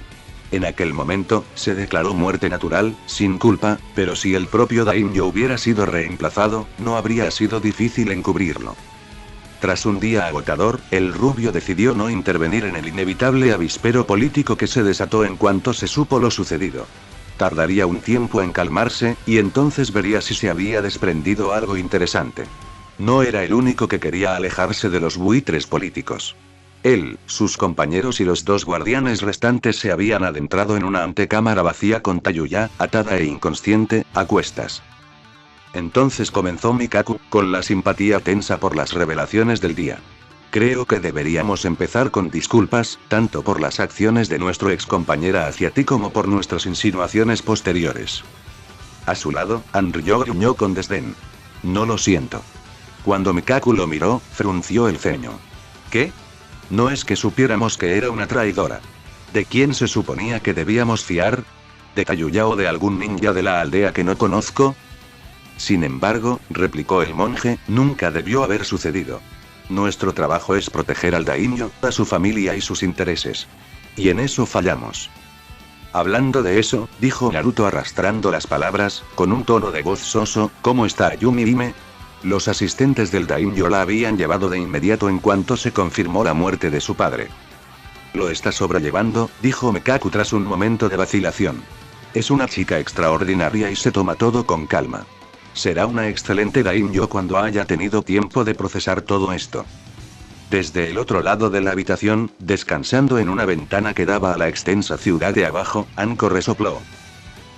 En aquel momento, se declaró muerte natural, sin culpa, pero si el propio daimyo hubiera sido reemplazado, no habría sido difícil encubrirlo. Tras un día agotador, el rubio decidió no intervenir en el inevitable avispero político que se desató en cuanto se supo lo sucedido. Tardaría un tiempo en calmarse, y entonces vería si se había desprendido algo interesante. No era el único que quería alejarse de los buitres políticos. Él, sus compañeros y los 2 guardianes restantes se habían adentrado en una antecámara vacía con Tayuya, atada e inconsciente, a cuestas. Entonces comenzó Mikaku, con la simpatía tensa por las revelaciones del día. Creo que deberíamos empezar con disculpas, tanto por las acciones de nuestro excompañera hacia ti como por nuestras insinuaciones posteriores. A su lado, Anryo gruñó con desdén. No lo siento. Cuando Mikaku lo miró, frunció el ceño. ¿Qué? No es que supiéramos que era una traidora. ¿De quién se suponía que debíamos fiar? ¿De Tayuya o de algún ninja de la aldea que no conozco? Sin embargo, replicó el monje, nunca debió haber sucedido. Nuestro trabajo es proteger al daimyo, a su familia y sus intereses. Y en eso fallamos. Hablando de eso, dijo Naruto arrastrando las palabras, con un tono de voz soso, ¿cómo está Ayumi Hime? Los asistentes del daimyo la habían llevado de inmediato en cuanto se confirmó la muerte de su padre. Lo está sobrellevando, dijo Mekaku tras un momento de vacilación. Es una chica extraordinaria y se toma todo con calma. Será una excelente daimyo cuando haya tenido tiempo de procesar todo esto. Desde el otro lado de la habitación, descansando en una ventana que daba a la extensa ciudad de abajo, Anko resopló.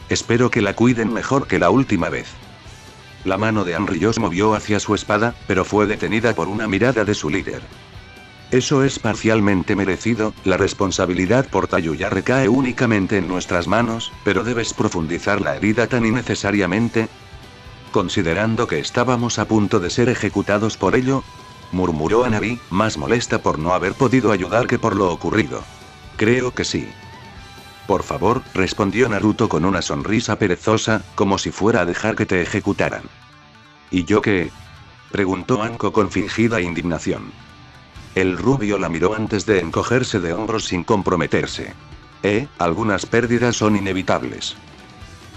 Espero que la cuiden mejor que la última vez. La mano de Anryo se movió hacia su espada, pero fue detenida por una mirada de su líder. Eso es parcialmente merecido, la responsabilidad por Tayuya recae únicamente en nuestras manos, pero debes profundizar la herida tan innecesariamente. Considerando que estábamos a punto de ser ejecutados por ello, murmuró Anabi, más molesta por no haber podido ayudar que por lo ocurrido. Creo que sí. Por favor, respondió Naruto con una sonrisa perezosa, como si fuera a dejar que te ejecutaran. ¿Y yo qué? Preguntó Anko con fingida indignación. El rubio la miró antes de encogerse de hombros sin comprometerse. Algunas pérdidas son inevitables.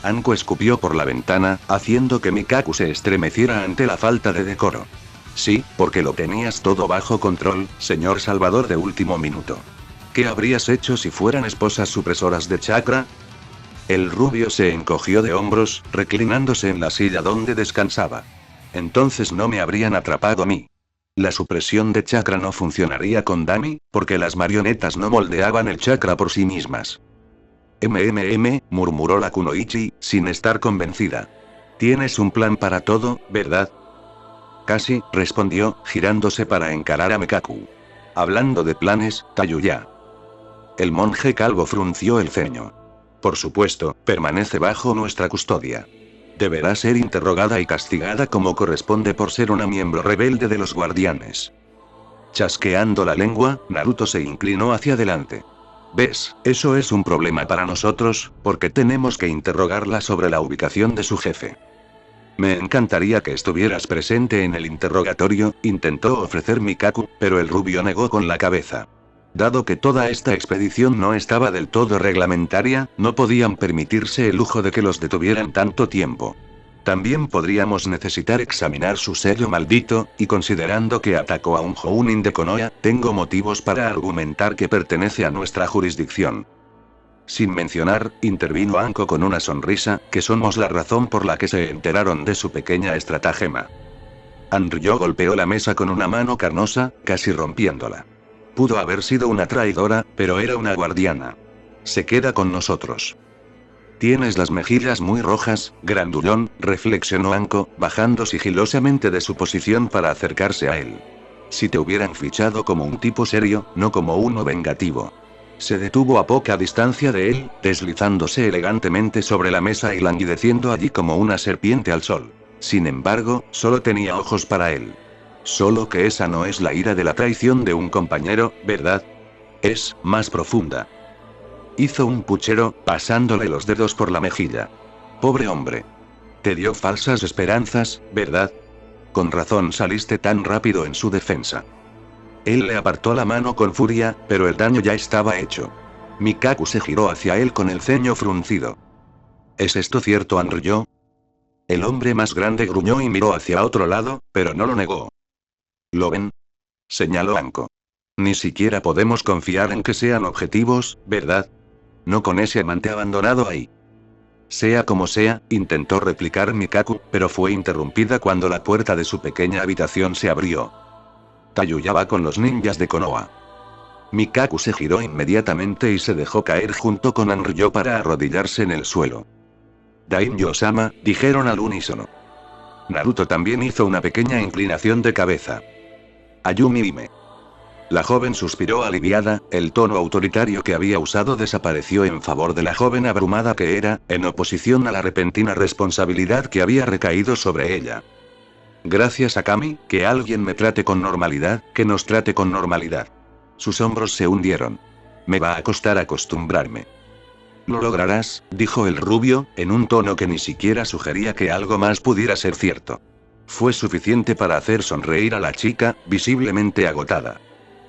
Anko escupió por la ventana, haciendo que Mikaku se estremeciera ante la falta de decoro. Sí, porque lo tenías todo bajo control, señor salvador de último minuto. ¿Qué habrías hecho si fueran esposas supresoras de chakra? El rubio se encogió de hombros, reclinándose en la silla donde descansaba. Entonces no me habrían atrapado a mí. La supresión de chakra no funcionaría con Dami, porque las marionetas no moldeaban el chakra por sí mismas. Murmuró la Kunoichi, sin estar convencida. Tienes un plan para todo, ¿verdad? Casi, respondió, girándose para encarar a Mekaku. Hablando de planes, Tayuya. El monje calvo frunció el ceño. Por supuesto, permanece bajo nuestra custodia. Deberá ser interrogada y castigada como corresponde por ser una miembro rebelde de los guardianes. Chasqueando la lengua, Naruto se inclinó hacia adelante. ¿Ves? Eso es un problema para nosotros, porque tenemos que interrogarla sobre la ubicación de su jefe. Me encantaría que estuvieras presente en el interrogatorio, intentó ofrecer Mikaku, pero el rubio negó con la cabeza. Dado que toda esta expedición no estaba del todo reglamentaria, no podían permitirse el lujo de que los detuvieran tanto tiempo. También podríamos necesitar examinar su sello maldito, y considerando que atacó a un Jounin de Konoha, tengo motivos para argumentar que pertenece a nuestra jurisdicción. Sin mencionar, intervino Anko con una sonrisa, que somos la razón por la que se enteraron de su pequeña estratagema. Anryo golpeó la mesa con una mano carnosa, casi rompiéndola. Pudo haber sido una traidora, pero era una guardiana. Se queda con nosotros. Tienes las mejillas muy rojas, grandullón, reflexionó Anko, bajando sigilosamente de su posición para acercarse a él. Si te hubieran fichado como un tipo serio, no como uno vengativo. Se detuvo a poca distancia de él, deslizándose elegantemente sobre la mesa y languideciendo allí como una serpiente al sol. Sin embargo, solo tenía ojos para él. Solo que esa no es la ira de la traición de un compañero, ¿verdad? Es más profunda. Hizo un puchero, pasándole los dedos por la mejilla. Pobre hombre. Te dio falsas esperanzas, ¿verdad? Con razón saliste tan rápido en su defensa. Él le apartó la mano con furia, pero el daño ya estaba hecho. Mikaku se giró hacia él con el ceño fruncido. ¿Es esto cierto, Anryo? El hombre más grande gruñó y miró hacia otro lado, pero no lo negó. ¿Lo ven? Señaló Anko. Ni siquiera podemos confiar en que sean objetivos, ¿verdad? No con ese amante abandonado ahí. Sea como sea, intentó replicar Mikaku, pero fue interrumpida cuando la puerta de su pequeña habitación se abrió. Tayuya va con los ninjas de Konoha. Mikaku se giró inmediatamente y se dejó caer junto con Anryo para arrodillarse en el suelo. Daimyo-sama, dijeron al unísono. Naruto también hizo una pequeña inclinación de cabeza. Ayumi Hime. La joven suspiró aliviada, el tono autoritario que había usado desapareció en favor de la joven abrumada que era, en oposición a la repentina responsabilidad que había recaído sobre ella. Gracias a Kami, que alguien me trate con normalidad, que nos trate con normalidad. Sus hombros se hundieron. Me va a costar acostumbrarme. Lo lograrás, dijo el rubio, en un tono que ni siquiera sugería que algo más pudiera ser cierto. Fue suficiente para hacer sonreír a la chica, visiblemente agotada.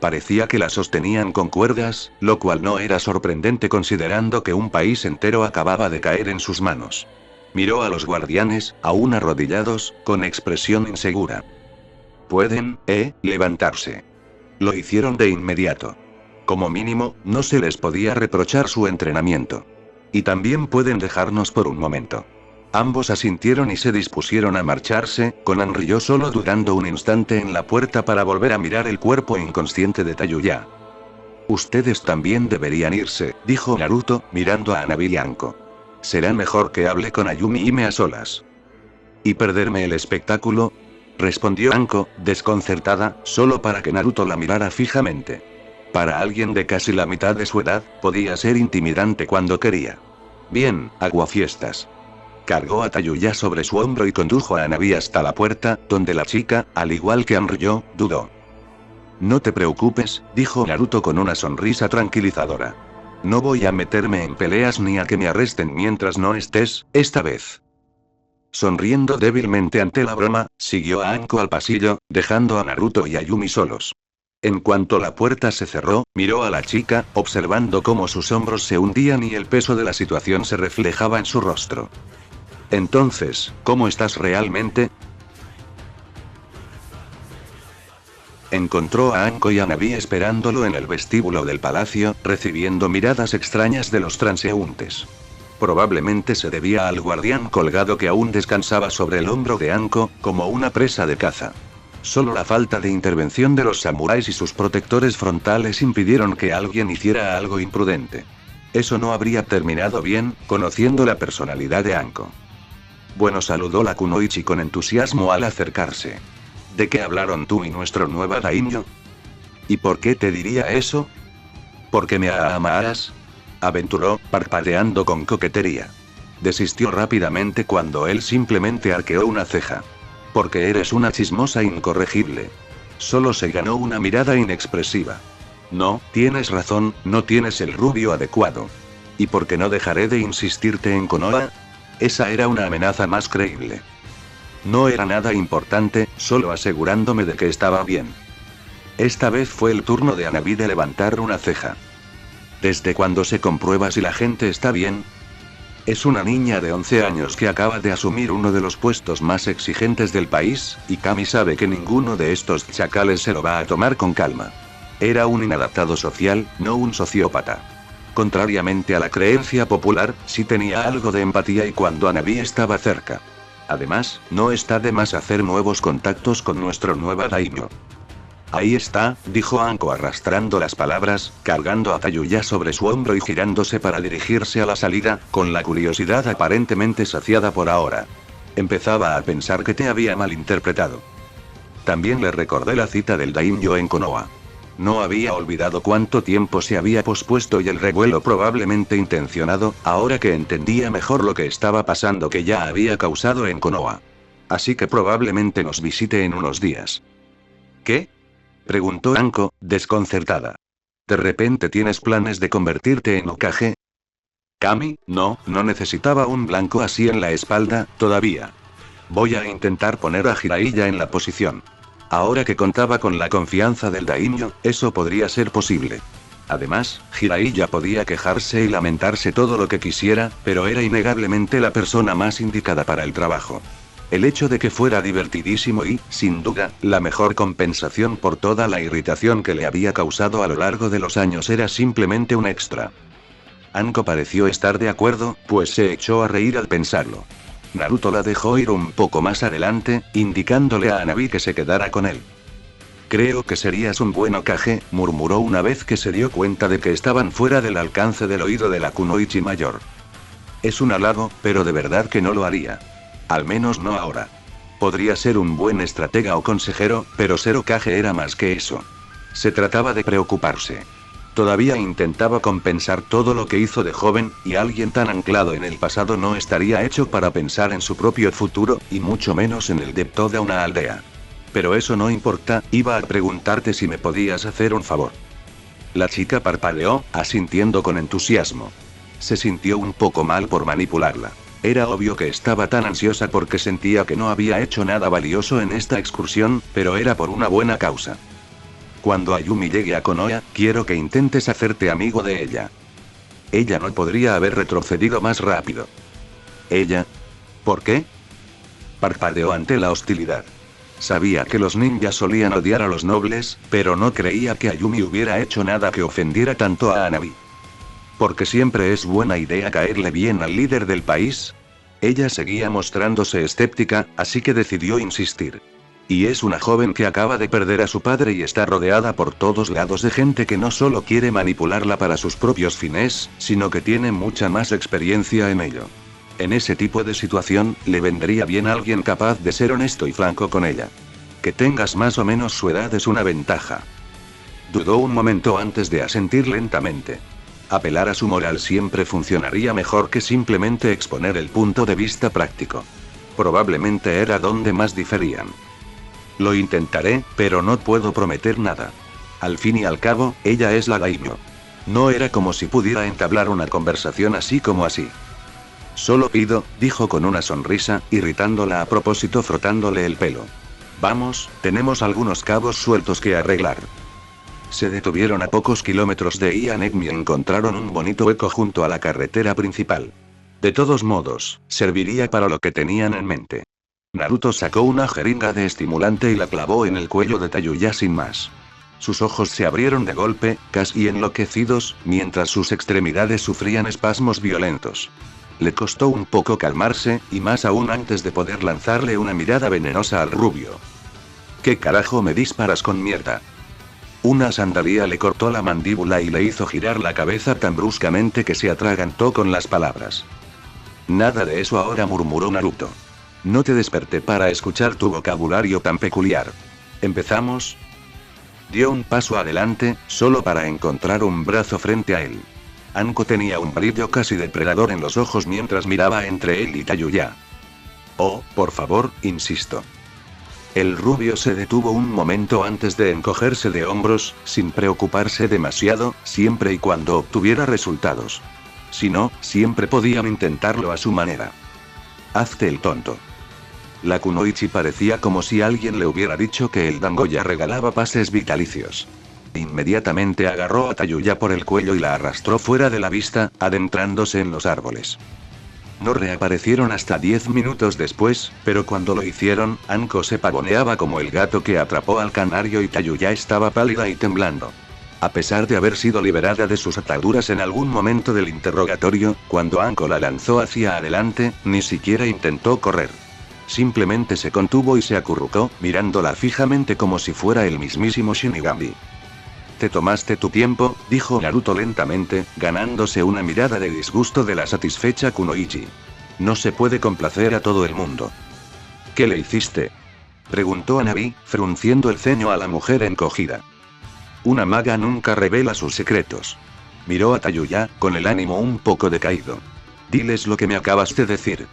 Parecía que la sostenían con cuerdas, lo cual no era sorprendente considerando que un país entero acababa de caer en sus manos. Miró a los guardianes, aún arrodillados, con expresión insegura. Pueden, levantarse. Lo hicieron de inmediato. Como mínimo, no se les podía reprochar su entrenamiento. Y también pueden dejarnos por un momento. Ambos asintieron y se dispusieron a marcharse, con Anryo solo dudando un instante en la puerta para volver a mirar el cuerpo inconsciente de Tayuya. Ustedes también deberían irse, dijo Naruto, mirando a Hanabi y Anko. Será mejor que hable con Ayumi y me a solas. ¿Y perderme el espectáculo?, respondió Anko, desconcertada, solo para que Naruto la mirara fijamente. Para alguien de casi la mitad de su edad, podía ser intimidante cuando quería. Bien, aguafiestas. Cargó a Tayuya sobre su hombro y condujo a Hanabi hasta la puerta, donde la chica, al igual que Anryo, dudó. No te preocupes, dijo Naruto con una sonrisa tranquilizadora. No voy a meterme en peleas ni a que me arresten mientras no estés, esta vez. Sonriendo débilmente ante la broma, siguió a Anko al pasillo, dejando a Naruto y a Yumi solos. En cuanto la puerta se cerró, miró a la chica, observando cómo sus hombros se hundían y el peso de la situación se reflejaba en su rostro. Entonces, ¿cómo estás realmente? Encontró a Anko y a Hanabi esperándolo en el vestíbulo del palacio, recibiendo miradas extrañas de los transeúntes. Probablemente se debía al guardián colgado que aún descansaba sobre el hombro de Anko, como una presa de caza. Solo la falta de intervención de los samuráis y sus protectores frontales impidieron que alguien hiciera algo imprudente. Eso no habría terminado bien, conociendo la personalidad de Anko. Bueno, saludó la Kunoichi con entusiasmo al acercarse. ¿De qué hablaron tú y nuestro nuevo daimyo? ¿Y por qué te diría eso? ¿Porque me amarás?, aventuró, parpadeando con coquetería. Desistió rápidamente cuando él simplemente arqueó una ceja. Porque eres una chismosa incorregible. Solo se ganó una mirada inexpresiva. No, tienes razón, no tienes el rubio adecuado. ¿Y por qué no dejaré de insistirte en Konoha? Esa era una amenaza más creíble. No era nada importante, solo asegurándome de que estaba bien. Esta vez fue el turno de Hanabi de levantar una ceja. ¿Desde cuándo se comprueba si la gente está bien? Es una niña de 11 años que acaba de asumir uno de los puestos más exigentes del país, y Kami sabe que ninguno de estos chacales se lo va a tomar con calma. Era un inadaptado social, no un sociópata. Contrariamente a la creencia popular, sí tenía algo de empatía y cuando Hanabi estaba cerca. Además, no está de más hacer nuevos contactos con nuestro nuevo daimyo. Ahí está, dijo Anko arrastrando las palabras, cargando a Tayuya sobre su hombro y girándose para dirigirse a la salida, con la curiosidad aparentemente saciada por ahora. Empezaba a pensar que te había malinterpretado. También le recordé la cita del daimyo en Konoha. No había olvidado cuánto tiempo se había pospuesto y el revuelo probablemente intencionado, ahora que entendía mejor lo que estaba pasando que ya había causado en Konoha. Así que probablemente nos visite en unos días. ¿Qué?, preguntó Anko, desconcertada. ¿De repente tienes planes de convertirte en Hokage? Kami, no necesitaba un blanco así en la espalda, todavía. Voy a intentar poner a Jiraiya en la posición. Ahora que contaba con la confianza del daimyo, eso podría ser posible. Además, Jiraiya podía quejarse y lamentarse todo lo que quisiera, pero era innegablemente la persona más indicada para el trabajo. El hecho de que fuera divertidísimo y, sin duda, la mejor compensación por toda la irritación que le había causado a lo largo de los años era simplemente un extra. Anko pareció estar de acuerdo, pues se echó a reír al pensarlo. Naruto la dejó ir un poco más adelante, indicándole a Hanabi que se quedara con él. Creo que serías un buen Hokage, murmuró una vez que se dio cuenta de que estaban fuera del alcance del oído de la Kunoichi mayor. Es un halago, pero de verdad que no lo haría. Al menos no ahora. Podría ser un buen estratega o consejero, pero ser Hokage era más que eso. Se trataba de preocuparse. Todavía intentaba compensar todo lo que hizo de joven, y alguien tan anclado en el pasado no estaría hecho para pensar en su propio futuro, y mucho menos en el de toda una aldea. Pero eso no importa, iba a preguntarte si me podías hacer un favor. La chica parpadeó, asintiendo con entusiasmo. Se sintió un poco mal por manipularla. Era obvio que estaba tan ansiosa porque sentía que no había hecho nada valioso en esta excursión, pero era por una buena causa. Cuando Ayumi llegue a Konoha, quiero que intentes hacerte amigo de ella. Ella no podría haber retrocedido más rápido. ¿Ella? ¿Por qué? Parpadeó ante la hostilidad. Sabía que los ninjas solían odiar a los nobles, pero no creía que Ayumi hubiera hecho nada que ofendiera tanto a Hanabi. ¿Porque siempre es buena idea caerle bien al líder del país? Ella seguía mostrándose escéptica, así que decidió insistir. Y es una joven que acaba de perder a su padre y está rodeada por todos lados de gente que no solo quiere manipularla para sus propios fines, sino que tiene mucha más experiencia en ello. En ese tipo de situación, le vendría bien alguien capaz de ser honesto y franco con ella. Que tengas más o menos su edad es una ventaja. Dudó un momento antes de asentir lentamente. Apelar a su moral siempre funcionaría mejor que simplemente exponer el punto de vista práctico. Probablemente era donde más diferían. Lo intentaré, pero no puedo prometer nada. Al fin y al cabo, ella es la daimyo. No era como si pudiera entablar una conversación así como así. Solo pido, dijo con una sonrisa, irritándola a propósito frotándole el pelo. Vamos, tenemos algunos cabos sueltos que arreglar. Se detuvieron a pocos kilómetros de Ianegmi y encontraron un bonito hueco junto a la carretera principal. De todos modos, serviría para lo que tenían en mente. Naruto sacó una jeringa de estimulante y la clavó en el cuello de Tayuya sin más. Sus ojos se abrieron de golpe, casi enloquecidos, mientras sus extremidades sufrían espasmos violentos. Le costó un poco calmarse, y más aún antes de poder lanzarle una mirada venenosa al rubio. ¿Qué carajo me disparas con mierda? Una sandalía le cortó la mandíbula y le hizo girar la cabeza tan bruscamente que se atragantó con las palabras. Nada de eso ahora, murmuró Naruto. No te desperté para escuchar tu vocabulario tan peculiar. ¿Empezamos? Dio un paso adelante, solo para encontrar un brazo frente a él. Anko tenía un brillo casi depredador en los ojos mientras miraba entre él y Tayuya. Oh, por favor, insisto. El rubio se detuvo un momento antes de encogerse de hombros, sin preocuparse demasiado, siempre y cuando obtuviera resultados. Si no, siempre podían intentarlo a su manera. Hazte el tonto. La kunoichi parecía como si alguien le hubiera dicho que el Dangoya regalaba pases vitalicios. Inmediatamente agarró a Tayuya por el cuello y la arrastró fuera de la vista, adentrándose en los árboles. No reaparecieron hasta 10 minutos después, pero cuando lo hicieron, Anko se pavoneaba como el gato que atrapó al canario y Tayuya estaba pálida y temblando. A pesar de haber sido liberada de sus ataduras en algún momento del interrogatorio, cuando Anko la lanzó hacia adelante, ni siquiera intentó correr. Simplemente se contuvo y se acurrucó, mirándola fijamente como si fuera el mismísimo Shinigami. Te tomaste tu tiempo, dijo Naruto lentamente, ganándose una mirada de disgusto de la satisfecha kunoichi. No se puede complacer a todo el mundo. ¿Qué le hiciste? Preguntó Hanabi, frunciendo el ceño a la mujer encogida. Una maga nunca revela sus secretos. Miró a Tayuya, con el ánimo un poco decaído. Diles lo que me acabas de decir.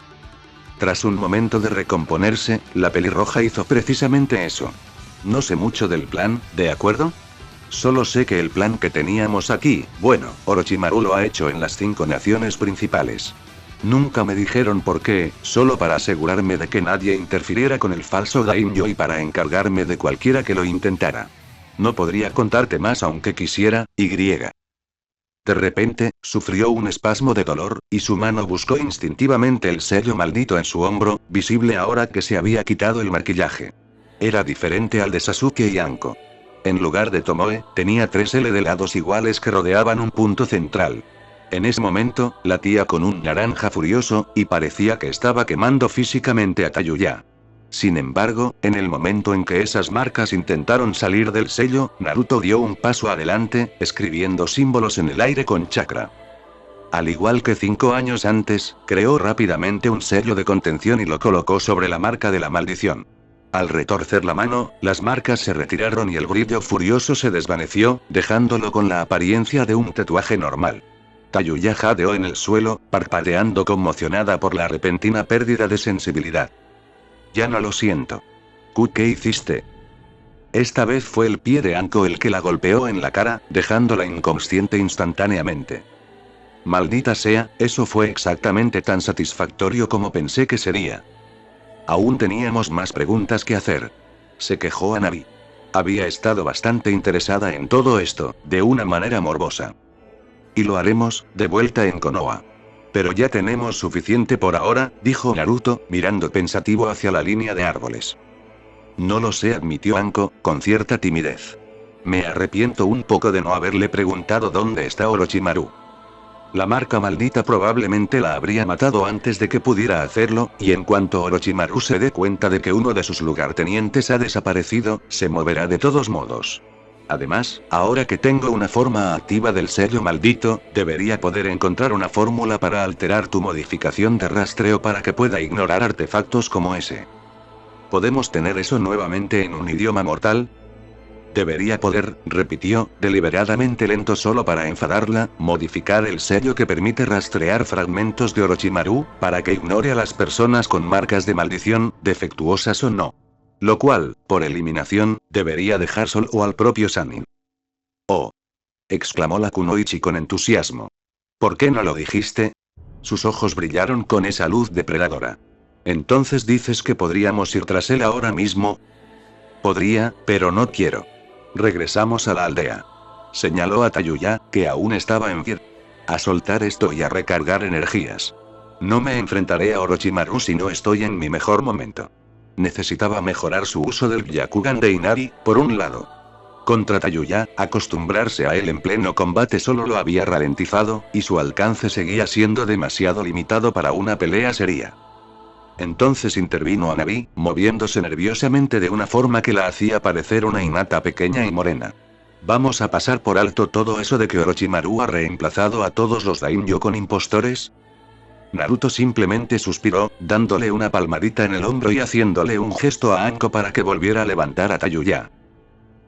Tras un momento de recomponerse, la pelirroja hizo precisamente eso. No sé mucho del plan, ¿de acuerdo? Solo sé que el plan que teníamos aquí, bueno, Orochimaru lo ha hecho en las 5 naciones principales. Nunca me dijeron por qué, solo para asegurarme de que nadie interfiriera con el falso daimyo y para encargarme de cualquiera que lo intentara. No podría contarte más aunque quisiera, y. De repente, sufrió un espasmo de dolor, y su mano buscó instintivamente el sello maldito en su hombro, visible ahora que se había quitado el maquillaje. Era diferente al de Sasuke y Anko. En lugar de Tomoe, tenía 3 L de lados iguales que rodeaban un punto central. En ese momento, latía con un naranja furioso, y parecía que estaba quemando físicamente a Tayuya. Sin embargo, en el momento en que esas marcas intentaron salir del sello, Naruto dio un paso adelante, escribiendo símbolos en el aire con chakra. Al igual que 5 años antes, creó rápidamente un sello de contención y lo colocó sobre la marca de la maldición. Al retorcer la mano, las marcas se retiraron y el brillo furioso se desvaneció, dejándolo con la apariencia de un tatuaje normal. Tayuya jadeó en el suelo, parpadeando conmocionada por la repentina pérdida de sensibilidad. Ya no lo siento. ¿Qué hiciste? Esta vez fue el pie de Anko el que la golpeó en la cara, dejándola inconsciente instantáneamente. Maldita sea, eso fue exactamente tan satisfactorio como pensé que sería. Aún teníamos más preguntas que hacer. Se quejó Hanabi. Había estado bastante interesada en todo esto, de una manera morbosa. Y lo haremos, de vuelta en Konoha. Pero ya tenemos suficiente por ahora, dijo Naruto, mirando pensativo hacia la línea de árboles. No lo sé, admitió Anko, con cierta timidez. Me arrepiento un poco de no haberle preguntado dónde está Orochimaru. La marca maldita probablemente la habría matado antes de que pudiera hacerlo, y en cuanto Orochimaru se dé cuenta de que uno de sus lugartenientes ha desaparecido, se moverá de todos modos. Además, ahora que tengo una forma activa del sello maldito, debería poder encontrar una fórmula para alterar tu modificación de rastreo para que pueda ignorar artefactos como ese. ¿Podemos tener eso nuevamente en un idioma mortal? Debería poder, repitió, deliberadamente lento solo para enfadarla, modificar el sello que permite rastrear fragmentos de Orochimaru, para que ignore a las personas con marcas de maldición, defectuosas o no. Lo cual, por eliminación, debería dejar solo al propio Sannin. ¡Oh! Exclamó la Kunoichi con entusiasmo. ¿Por qué no lo dijiste? Sus ojos brillaron con esa luz depredadora. ¿Entonces dices que podríamos ir tras él ahora mismo? Podría, pero no quiero. Regresamos a la aldea. Señaló a Tayuya, que aún estaba en pie. A soltar esto y a recargar energías. No me enfrentaré a Orochimaru si no estoy en mi mejor momento. Necesitaba mejorar su uso del Byakugan de Inari, por un lado. Contra Tayuya, acostumbrarse a él en pleno combate solo lo había ralentizado, y su alcance seguía siendo demasiado limitado para una pelea seria. Entonces intervino Hanabi, moviéndose nerviosamente de una forma que la hacía parecer una Hinata pequeña y morena. ¿Vamos a pasar por alto todo eso de que Orochimaru ha reemplazado a todos los daimyo con impostores? Naruto simplemente suspiró, dándole una palmadita en el hombro y haciéndole un gesto a Anko para que volviera a levantar a Tayuya.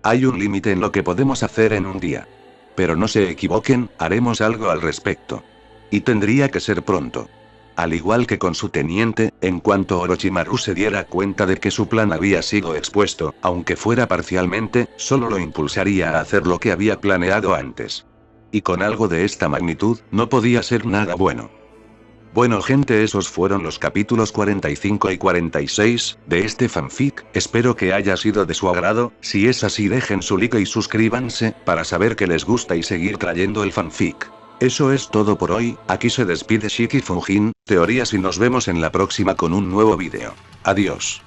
Hay un límite en lo que podemos hacer en un día. Pero no se equivoquen, haremos algo al respecto. Y tendría que ser pronto. Al igual que con su teniente, en cuanto Orochimaru se diera cuenta de que su plan había sido expuesto, aunque fuera parcialmente, solo lo impulsaría a hacer lo que había planeado antes. Y con algo de esta magnitud, no podía ser nada bueno. Bueno gente, esos fueron los capítulos 45 y 46, de este fanfic, espero que haya sido de su agrado, si es así dejen su like y suscríbanse, para saber que les gusta y seguir trayendo el fanfic. Eso es todo por hoy, aquí se despide Shiki Fujin, teorías y nos vemos en la próxima con un nuevo vídeo. Adiós.